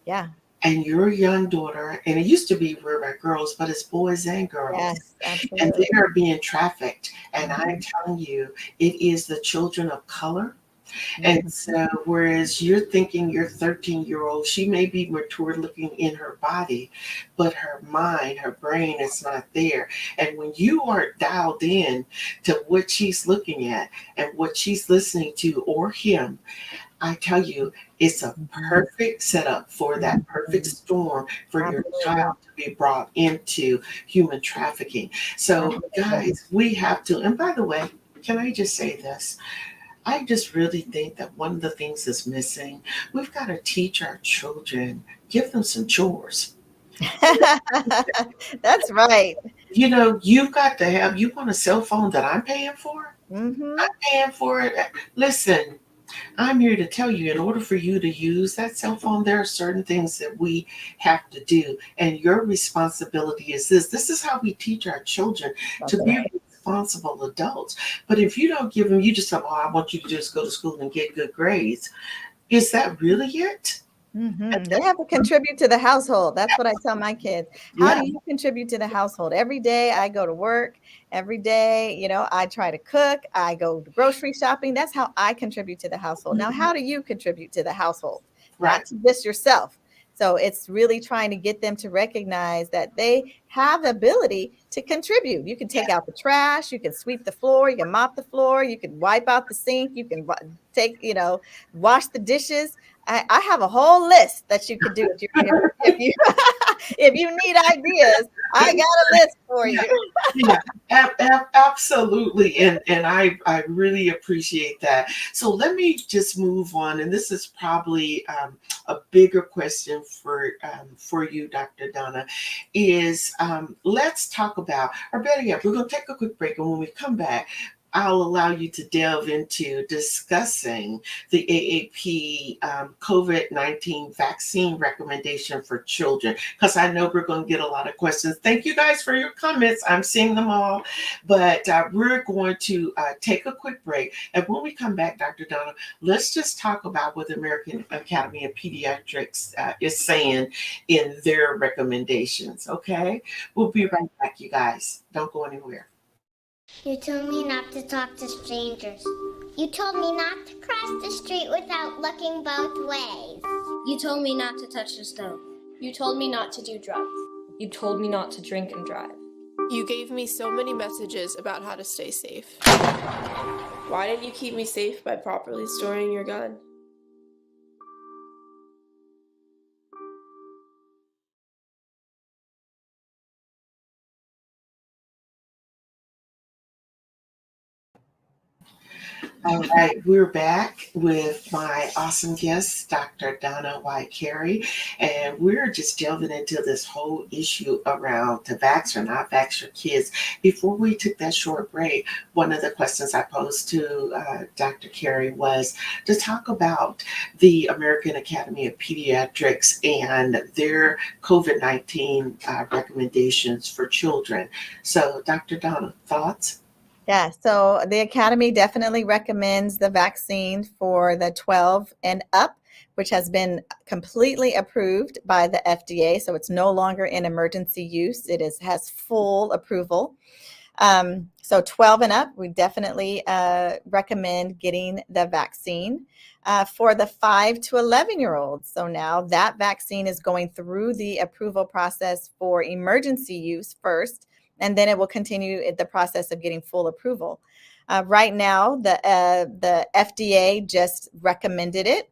Yeah. And your young daughter, and it used to be reared by girls, but it's boys and girls, Yes, and absolutely. they are being trafficked. And I'm Mhm. telling you, it is the children of color. And Mhm. so, whereas you're thinking your 13-year-old, she may be mature looking in her body, but her mind, her brain is not there. And when you are dialed in to what she's looking at and what she's listening to, or him, I tell you, it's a Mhm. perfect setup for that perfect Mhm. storm for your Absolutely. child to be brought into human trafficking. So, Absolutely. guys, we have to, and by the way, can I just say this? I just really think that one of the things that's missing, we've got to teach our children, give them some chores. That's right. You've got to have, you want a cell phone that I'm paying for? I'm Mhm. paying for it. Listen, I'm here to tell you, in order for you to use that cell phone, there are certain things that we have to do. And your responsibility is this. This is how we teach our children That's to be right. responsible adults. But if you don't give them, you just say, oh, I want you to just go to school and get good grades. Is that really it? They have to contribute to the household. That's what I tell my kids. How Yeah. do you contribute to the household? Every day I go to work. Every day, I try to cook. I go to grocery shopping. That's how I contribute to the household. Now, how do you contribute to the household? Right. Not to just yourself. So it's really trying to get them to recognize that they have the ability to contribute. You can take out the trash. You can sweep the floor. You can mop the floor. You can wipe out the sink. You can wash the dishes. I have a whole list that you could do if you if you need ideas. I got a list for Yeah. you. Yeah, absolutely, and I really appreciate that. So let me just move on, and this is probably a bigger question for you, Dr. Donna. Is let's talk about, or better yet, we're going to take a quick break, and when we come back, I'll allow you to delve into discussing the AAP COVID-19 vaccine recommendation for children, because I know we're going to get a lot of questions. Thank you guys for your comments. I'm seeing them all, but we're going to take a quick break. And when we come back, Dr. Donna, let's just talk about what the American Academy of Pediatrics is saying in their recommendations, okay? We'll be right back, you guys. Don't go anywhere. You told me not to talk to strangers. You told me not to cross the street without looking both ways. You told me not to touch the stove. You told me not to do drugs. You told me not to drink and drive. You gave me so many messages about how to stay safe. Why didn't you keep me safe by properly storing your gun? All right, we're back with my awesome guest, Dr. Donna Carey, and we're just delving into this whole issue around to vax or not vax your kids. Before we took that short break, one of the questions I posed to Dr. Carey was to talk about the American Academy of Pediatrics and their COVID-19 recommendations for children. So, Dr. Donna, thoughts? Yeah, so the Academy definitely recommends the vaccine for the 12 and up, which has been completely approved by the FDA. So it's no longer in emergency use. It has full approval. So 12 and up, we definitely recommend getting the vaccine. For the 5 to 11-year-olds, so now that vaccine is going through the approval process for emergency use first, and then it will continue the process of getting full approval. Right now, the FDA just recommended it.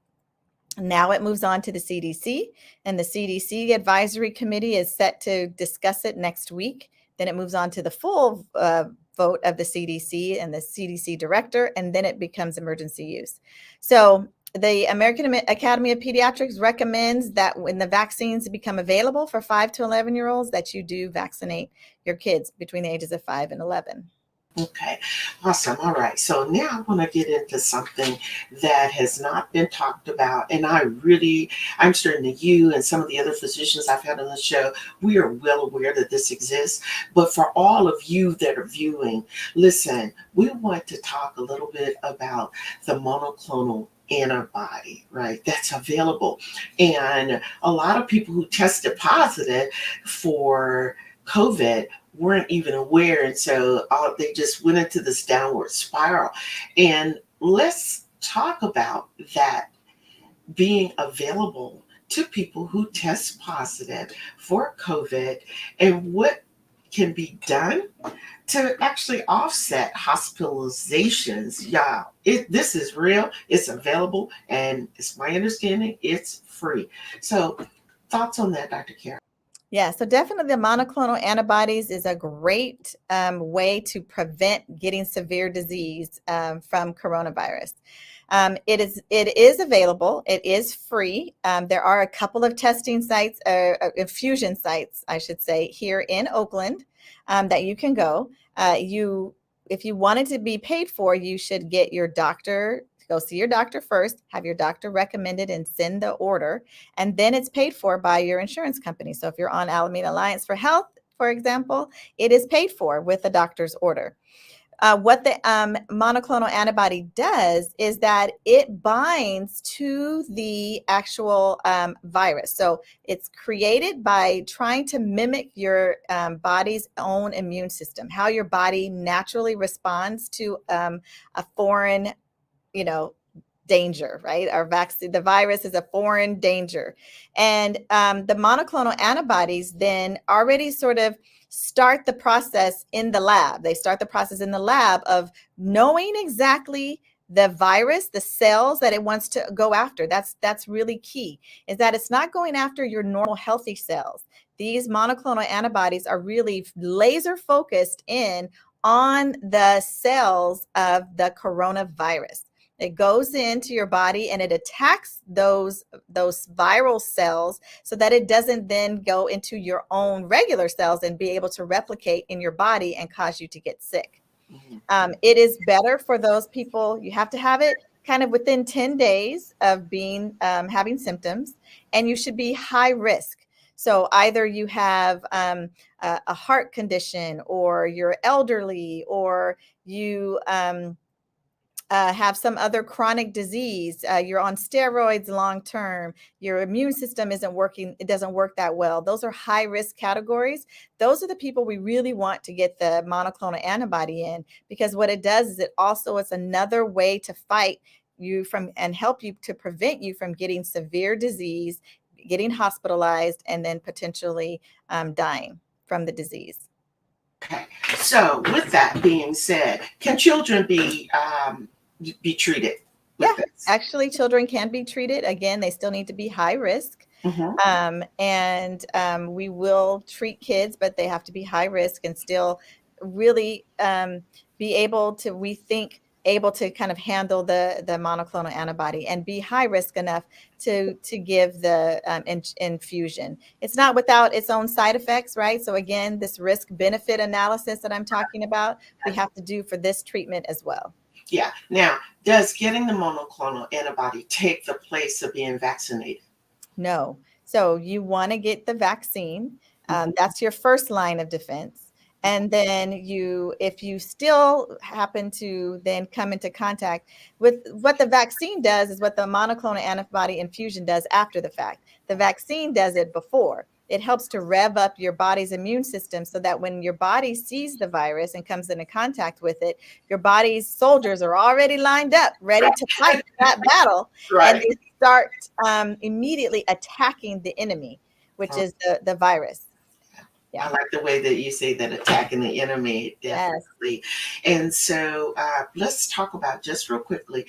Now it moves on to the CDC, and the CDC Advisory Committee is set to discuss it next week. Then it moves on to the full vote of the CDC and the CDC director, and then it becomes emergency use. So the American Academy of Pediatrics recommends that when the vaccines become available for 5 to 11-year-olds, that you do vaccinate your kids between the ages of 5 and 11. Okay, awesome. All right. So now I want to get into something that has not been talked about. And I'm certain that you and some of the other physicians I've had on the show, we are well aware that this exists. But for all of you that are viewing, listen, we want to talk a little bit about the monoclonal antibody, right? That's available. And a lot of people who tested positive for COVID weren't even aware. And so they just went into this downward spiral. And let's talk about that being available to people who test positive for COVID and what can be done to actually offset hospitalizations. Y'all, this is real, it's available, and it's my understanding it's free. So thoughts on that, Dr. Carey? Yeah, so definitely the monoclonal antibodies is a great way to prevent getting severe disease from coronavirus. It is available. It is free. There are a couple of testing sites, infusion sites, I should say, here in Oakland that you can go. If you wanted to be paid for, you should get your doctor. Go see your doctor first, have your doctor recommend it and send the order, and then it's paid for by your insurance company. So if you're on Alameda Alliance for Health, for example, it is paid for with a doctor's order. What the monoclonal antibody does is that it binds to the actual virus. So it's created by trying to mimic your body's own immune system, how your body naturally responds to a foreign danger, right? Our vaccine, the virus is a foreign danger. And the monoclonal antibodies then already sort of start the process in the lab. They start the process in the lab of knowing exactly the virus, the cells that it wants to go after. That's really key, is that it's not going after your normal healthy cells. These monoclonal antibodies are really laser focused in on the cells of the coronavirus. It goes into your body and it attacks those viral cells so that it doesn't then go into your own regular cells and be able to replicate in your body and cause you to get sick. It is better for those people. You have to have it kind of within 10 days of being having symptoms, and you should be high risk. So either you have a heart condition, or you're elderly, or you have some other chronic disease, you're on steroids long term, your immune system isn't working, it doesn't work that well. Those are high risk categories. Those are the people we really want to get the monoclonal antibody in, because what it does is it's another way to fight you from and help you to prevent you from getting severe disease, getting hospitalized, and then potentially dying from the disease. Okay, so with that being said, can children be treated with this? Actually, children can be treated. Again, they still need to be high risk. We will treat kids, but they have to be high risk and still really be able to, we think, able to kind of handle the monoclonal antibody and be high risk enough to give the infusion. It's not without its own side effects, right? So again, this risk benefit analysis that I'm talking about, we have to do for this treatment as well. Yeah. Now, does getting the monoclonal antibody take the place of being vaccinated? No. So you want to get the vaccine. That's your first line of defense. And then if you still happen to then come into contact with what the vaccine does, is what the monoclonal antibody infusion does after the fact. The vaccine does it before. It helps to rev up your body's immune system so that when your body sees the virus and comes into contact with it, your body's soldiers are already lined up, ready to fight that battle. Right. And they start immediately attacking the enemy, which is the virus. Yeah. I like the way that you say that, attacking the enemy, definitely. Yes. And so let's talk about, just real quickly,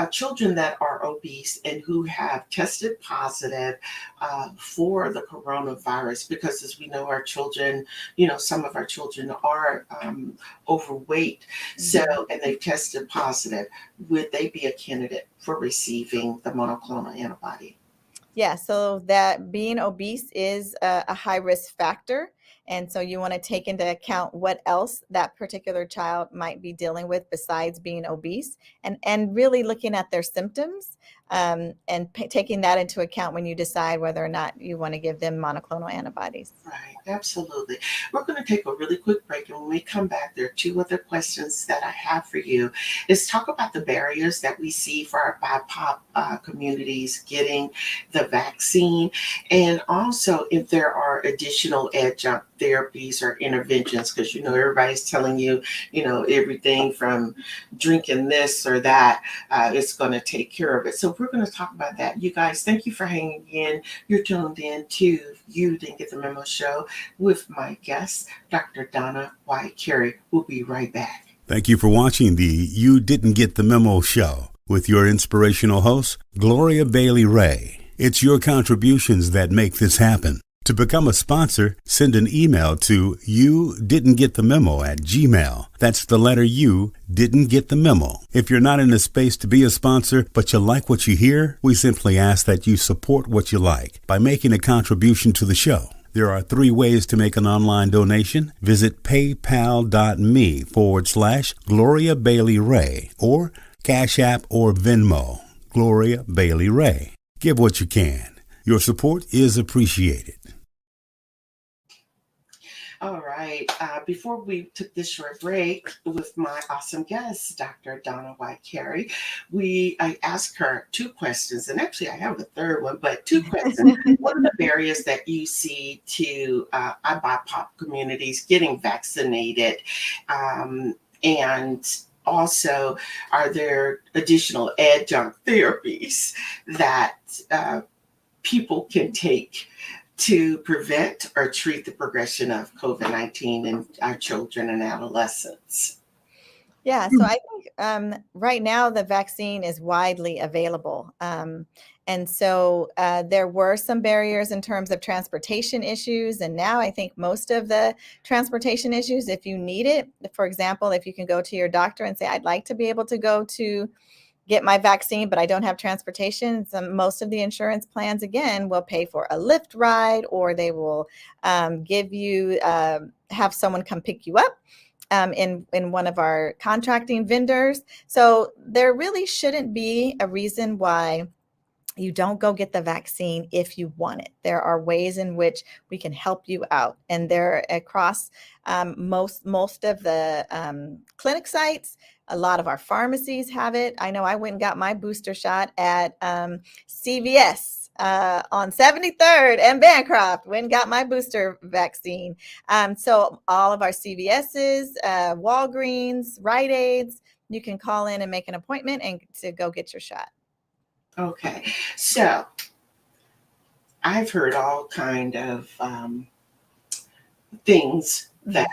children that are obese and who have tested positive for the coronavirus, because as we know, our children, some of our children are overweight. So, and they've tested positive. Would they be a candidate for receiving the monoclonal antibody? Yeah, so that being obese is a high risk factor. And so you want to take into account what else that particular child might be dealing with besides being obese, and really looking at their symptoms and taking that into account when you decide whether or not you want to give them monoclonal antibodies. Right, absolutely. We're going to take a really quick break, and when we come back, there are two other questions that I have for you. Let's talk about the barriers that we see for our BIPOC communities getting the vaccine, and also if there are additional adjunct therapies or interventions, because everybody's telling you, everything from drinking this or that, it's going to take care of it. So we're going to talk about that. You guys, thank you for hanging in. You're tuned in to You Didn't Get the Memo show with my guest, Dr. Donna Y. Carey. We'll be right back. Thank you for watching the You Didn't Get the Memo show with your inspirational host, Gloria Bailey Ray. It's your contributions that make this happen. To become a sponsor, send an email to youdidn'tgetthememo@gmail.com. That's the letter U, didn't get the memo. If you're not in a space to be a sponsor, but you like what you hear, we simply ask that you support what you like by making a contribution to the show. There are 3 ways to make an online donation. Visit paypal.me/Gloria Bailey Ray or Cash App or Venmo, Gloria Bailey Ray. Give what you can. Your support is appreciated. All right. Before we took this short break with my awesome guest, Dr. Donna Y. Carey, I asked her 2 questions, and actually I have a third one, but 2 questions. What are the barriers that you see to our BIPOC communities getting vaccinated? And also, are there additional adjunct therapies that people can take to prevent or treat the progression of COVID-19 in our children and adolescents? Yeah, so I think right now the vaccine is widely available. And so there were some barriers in terms of transportation issues. And now I think most of the transportation issues, if you need it, for example, if you can go to your doctor and say, I'd like to be able to go to get my vaccine, but I don't have transportation. Most of the insurance plans, again, will pay for a Lyft ride, or they will give you, have someone come pick you up. in one of our contracting vendors. So there really shouldn't be a reason why you don't go get the vaccine if you want it. There are ways in which we can help you out, and they're across most of the clinic sites. A lot of our pharmacies have it. I know I went and got my booster shot at CVS on 73rd and Bancroft. Went and got my booster vaccine. So all of our CVS's, Walgreens, Rite Aids, you can call in and make an appointment and to go get your shot. Okay, so I've heard all kind of things that,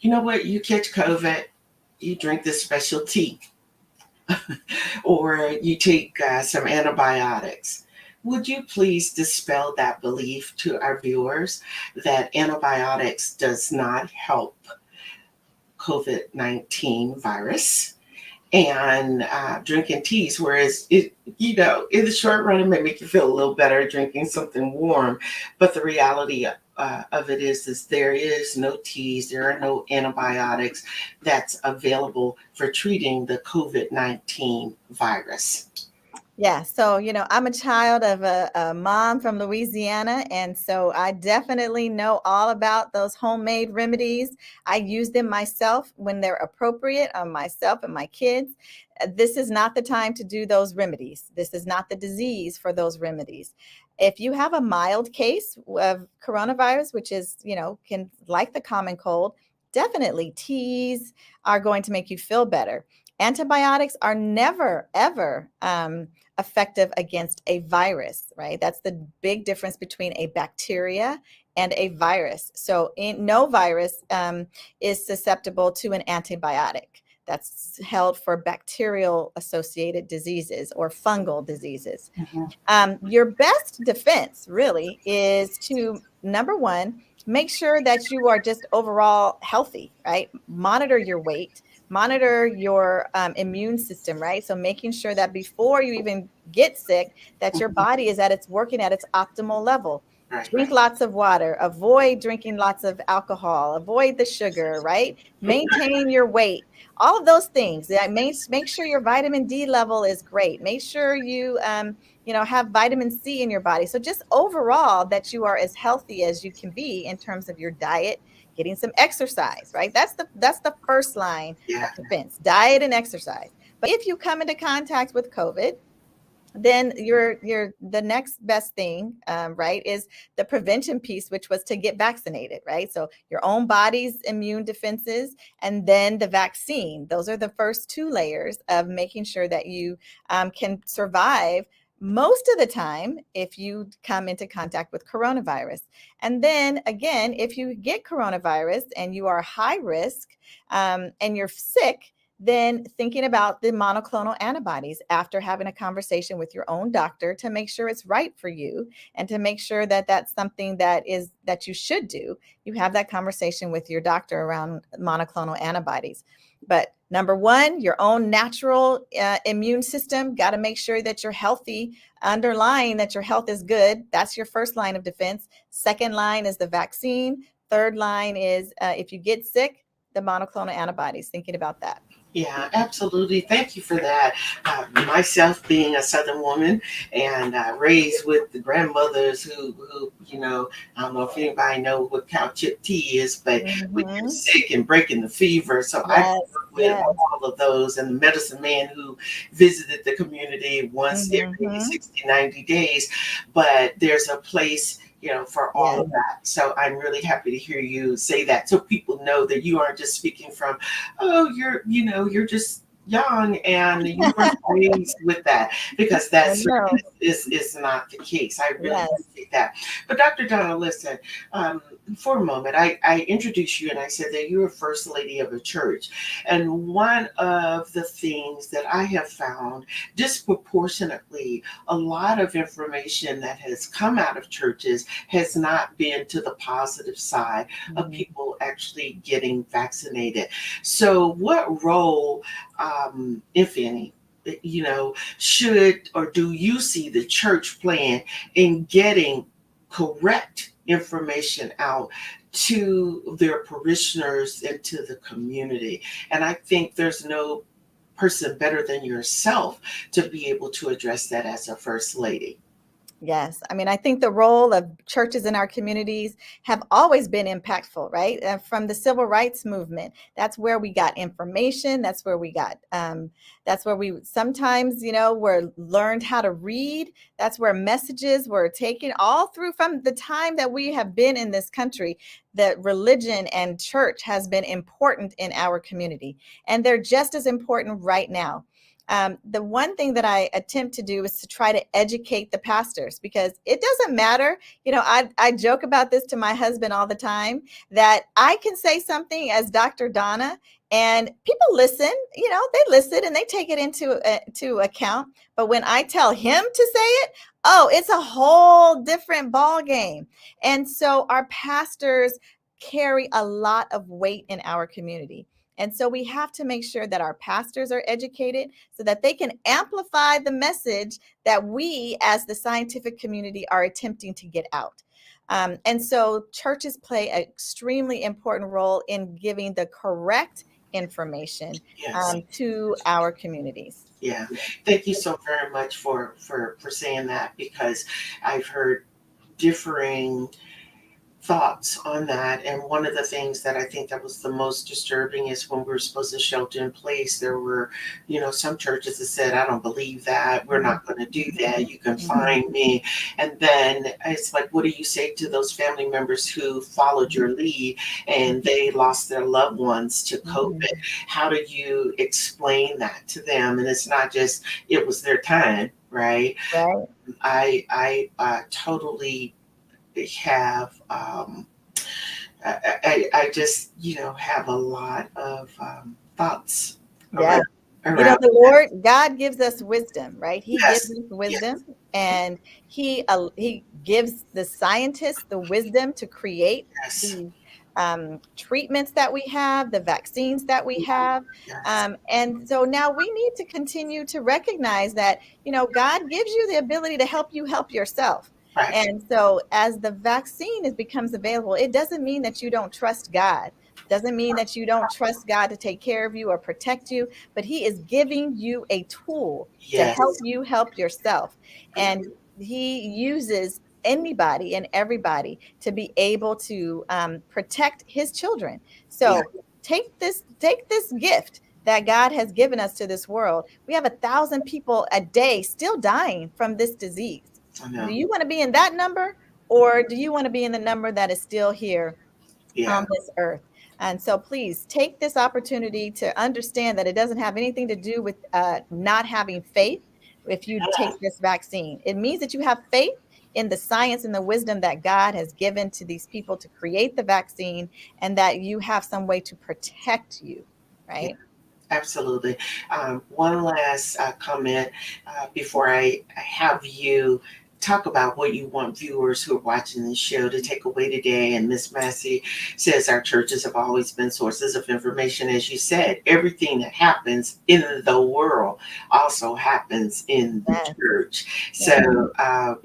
you know what, you catch COVID, you drink this special tea, or you take some antibiotics. Would you please dispel that belief to our viewers that antibiotics does not help COVID-19 virus? And drinking teas, whereas it, in the short run, it may make you feel a little better drinking something warm, but the reality of it is there is no teas, there are no antibiotics that's available for treating the COVID-19 virus. Yeah, so I'm a child of a mom from Louisiana, and so I definitely know all about those homemade remedies. I use them myself when they're appropriate on myself and my kids. This is not the time to do those remedies. This is not the disease for those remedies. If you have a mild case of coronavirus, which is, can like the common cold, definitely teas are going to make you feel better. Antibiotics are never, ever effective against a virus, right? That's the big difference between a bacteria and a virus. So no virus is susceptible to an antibiotic. That's held for bacterial associated diseases or fungal diseases. Mm-hmm. Your best defense really is to, number one, make sure that you are just overall healthy, right? Monitor your weight. Monitor your immune system, right? So making sure that before you even get sick, that your body is working at its optimal level. Drink lots of water, avoid drinking lots of alcohol, avoid the sugar, right? Maintain your weight. All of those things. Make sure your vitamin D level is great. Make sure you have vitamin C in your body. So just overall that you are as healthy as you can be in terms of your diet, getting some exercise, right? That's the first line of defense, diet and exercise. But if you come into contact with COVID, then the next best thing, right, is the prevention piece, which was to get vaccinated, right? So your own body's immune defenses and then the vaccine. Those are the first two layers of making sure that you can survive most of the time if you come into contact with coronavirus. And then again, if you get coronavirus and you are high risk and you're sick, then thinking about the monoclonal antibodies after having a conversation with your own doctor to make sure it's right for you and to make sure that that's something that you should do. You have that conversation with your doctor around monoclonal antibodies. But number one, your own natural immune system, got to make sure that you're healthy, underlying that your health is good. That's your first line of defense. Second line is the vaccine. Third line is if you get sick, the monoclonal antibodies, thinking about that. Yeah, absolutely. Thank you for that. Myself being a Southern woman and raised with the grandmothers who, I don't know if anybody know what cow chip tea is, but we get sick and breaking the fever. So I grew with all of those, and the medicine man who visited the community once every 60, 90 days. But there's a place for all of that. So I'm really happy to hear you say that, so people know that you aren't just speaking from, you're just young and you weren't raised with that, because that is not the case. I really appreciate that. But Dr. Donna, listen, for a moment, I introduced you and I said that you're a first lady of a church. And one of the things that I have found disproportionately, a lot of information that has come out of churches has not been to the positive side of people actually getting vaccinated. So what role, if any, should or do you see the church playing in getting correct information out to their parishioners and to the community. And I think there's no person better than yourself to be able to address that as a first lady. Yes. I mean, I think the role of churches in our communities have always been impactful, right? From the civil rights movement, that's where we got information. That's where we sometimes, were learned how to read. That's where messages were taken all through from the time that we have been in this country. That religion and church has been important in our community, and they're just as important right now. The one thing that I attempt to do is to try to educate the pastors, because it doesn't matter. I joke about this to my husband all the time, that I can say something as Dr. Donna and people listen, they listen and they take it to account. But when I tell him to say it, oh, it's a whole different ball game. And so our pastors carry a lot of weight in our community. And so we have to make sure that our pastors are educated so that they can amplify the message that we as the scientific community are attempting to get out. And so churches play an extremely important role in giving the correct information to our communities. Yeah. Thank you so very much for saying that, because I've heard differing thoughts on that. And one of the things that I think that was the most disturbing is when we were supposed to shelter in place, there were, some churches that said, I don't believe that. We're not going to do that. You can find me. And then it's like, what do you say to those family members who followed your lead and they lost their loved ones to COVID? How do you explain that to them? And it's not just, it was their time, right? Right. I totally have I just have a lot of thoughts. Yeah. Around the Lord God gives us wisdom, right? He Yes. gives us wisdom, and he gives the scientists the wisdom to create the treatments that we have, the vaccines that we have. And so now we need to continue to recognize that, God gives you the ability to help you help yourself. Right. And so as the vaccine becomes available, it doesn't mean that you don't trust God. Doesn't mean that you don't trust God to take care of you or protect you, but he is giving you a tool to help you help yourself. And he uses anybody and everybody to be able to protect his children. So take this gift that God has given us to this world. We have 1,000 people a day still dying from this disease. Do you want to be in that number, or do you want to be in the number that is still here on this earth? And so please take this opportunity to understand that it doesn't have anything to do with not having faith. If you take this vaccine, it means that you have faith in the science and the wisdom that God has given to these people to create the vaccine, and that you have some way to protect you, right? Yeah. Absolutely. One last comment before I have you talk about what you want viewers who are watching this show to take away today. And Miss Massey says our churches have always been sources of information. As you said, everything that happens in the world also happens in the church. So, a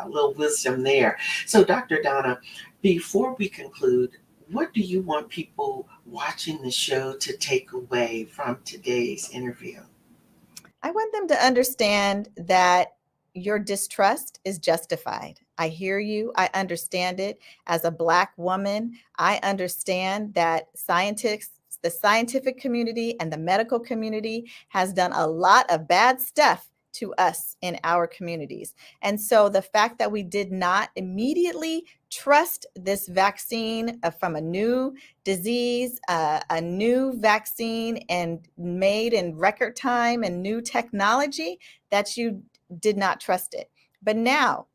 little wisdom there. So, Dr. Donna, before we conclude, what do you want people watching the show to take away from today's interview? I want them to understand that your distrust is justified. I hear you. I understand it. As a Black woman, I understand that the scientific community and the medical community has done a lot of bad stuff to us in our communities. And so the fact that we did not immediately trust this vaccine from a new disease, a new vaccine, and made in record time and new technology, that you did not trust it. But now,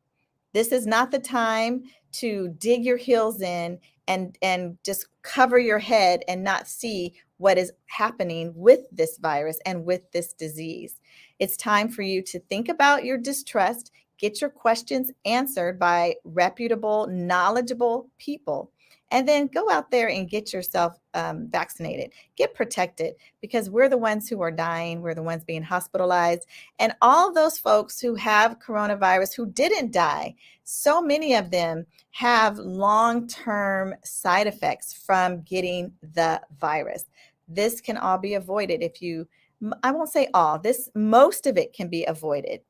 this is not the time to dig your heels in and just cover your head and not see what is happening with this virus and with this disease. It's time for you to think about your distrust, get your questions answered by reputable, knowledgeable people, and then go out there and get yourself vaccinated. Get protected, because we're the ones who are dying. We're the ones being hospitalized. And all those folks who have coronavirus who didn't die, so many of them have long-term side effects from getting the virus. This can all be avoided if you, I won't say all, most of it can be avoided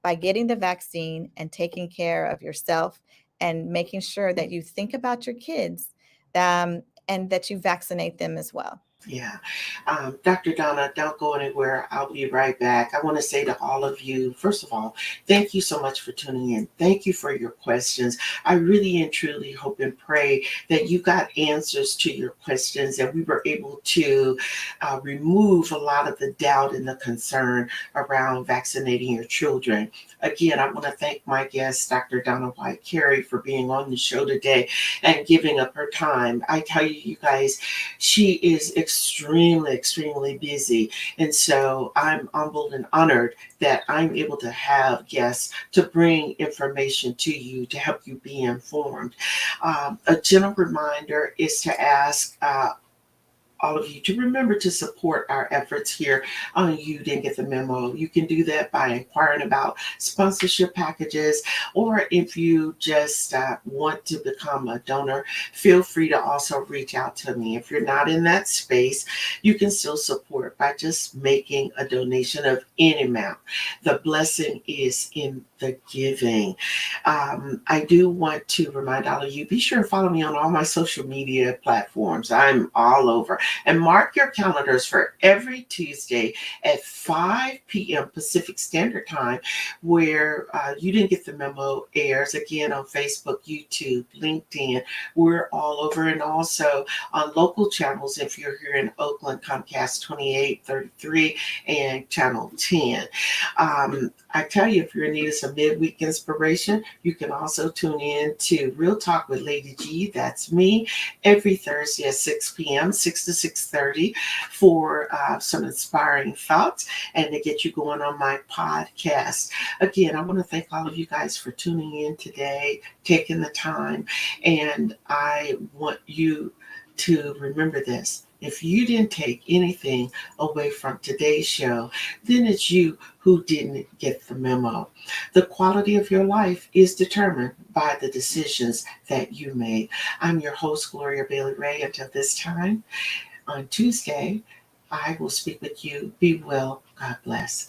by getting the vaccine and taking care of yourself and making sure that you think about your kids, and that you vaccinate them as well. Yeah. Dr. Donna, don't go anywhere. I'll be right back. I want to say to all of you, first of all, thank you so much for tuning in. Thank you for your questions. I really and truly hope and pray that you got answers to your questions and we were able to remove a lot of the doubt and the concern around vaccinating your children. Again, I want to thank my guest, Dr. Donna White Carey, for being on the show today and giving up her time. I tell you, you guys, she is extremely busy. And so I'm humbled and honored that I'm able to have guests to bring information to you to help you be informed. A gentle reminder is to ask all of you to remember to support our efforts here on You Didn't Get the Memo. You can do that by inquiring about sponsorship packages, or if you just want to become a donor, feel free to also reach out to me. If you're not in that space, you can still support by just making a donation of any amount. The blessing is in the giving. I do want to remind all of you, be sure to follow me on all my social media platforms. I'm all over. And mark your calendars for every Tuesday at 5 p.m. Pacific Standard Time, where You Didn't Get the Memo airs again on Facebook, YouTube, LinkedIn. We're all over, and also on local channels if you're here in Oakland, Comcast 2833 and Channel 10. I tell you, if you're in need of some midweek inspiration, you can also tune in to Real Talk with Lady G. That's me, every Thursday at 6 p.m., 6 to 6:30 for some inspiring thoughts and to get you going on my podcast. Again, I want to thank all of you guys for tuning in today, taking the time, and I want you to remember this. If you didn't take anything away from today's show, then it's you who didn't get the memo. The quality of your life is determined by the decisions that you made. I'm your host, Gloria Bailey Ray. Until this time, on Tuesday, I will speak with you. Be well. God bless.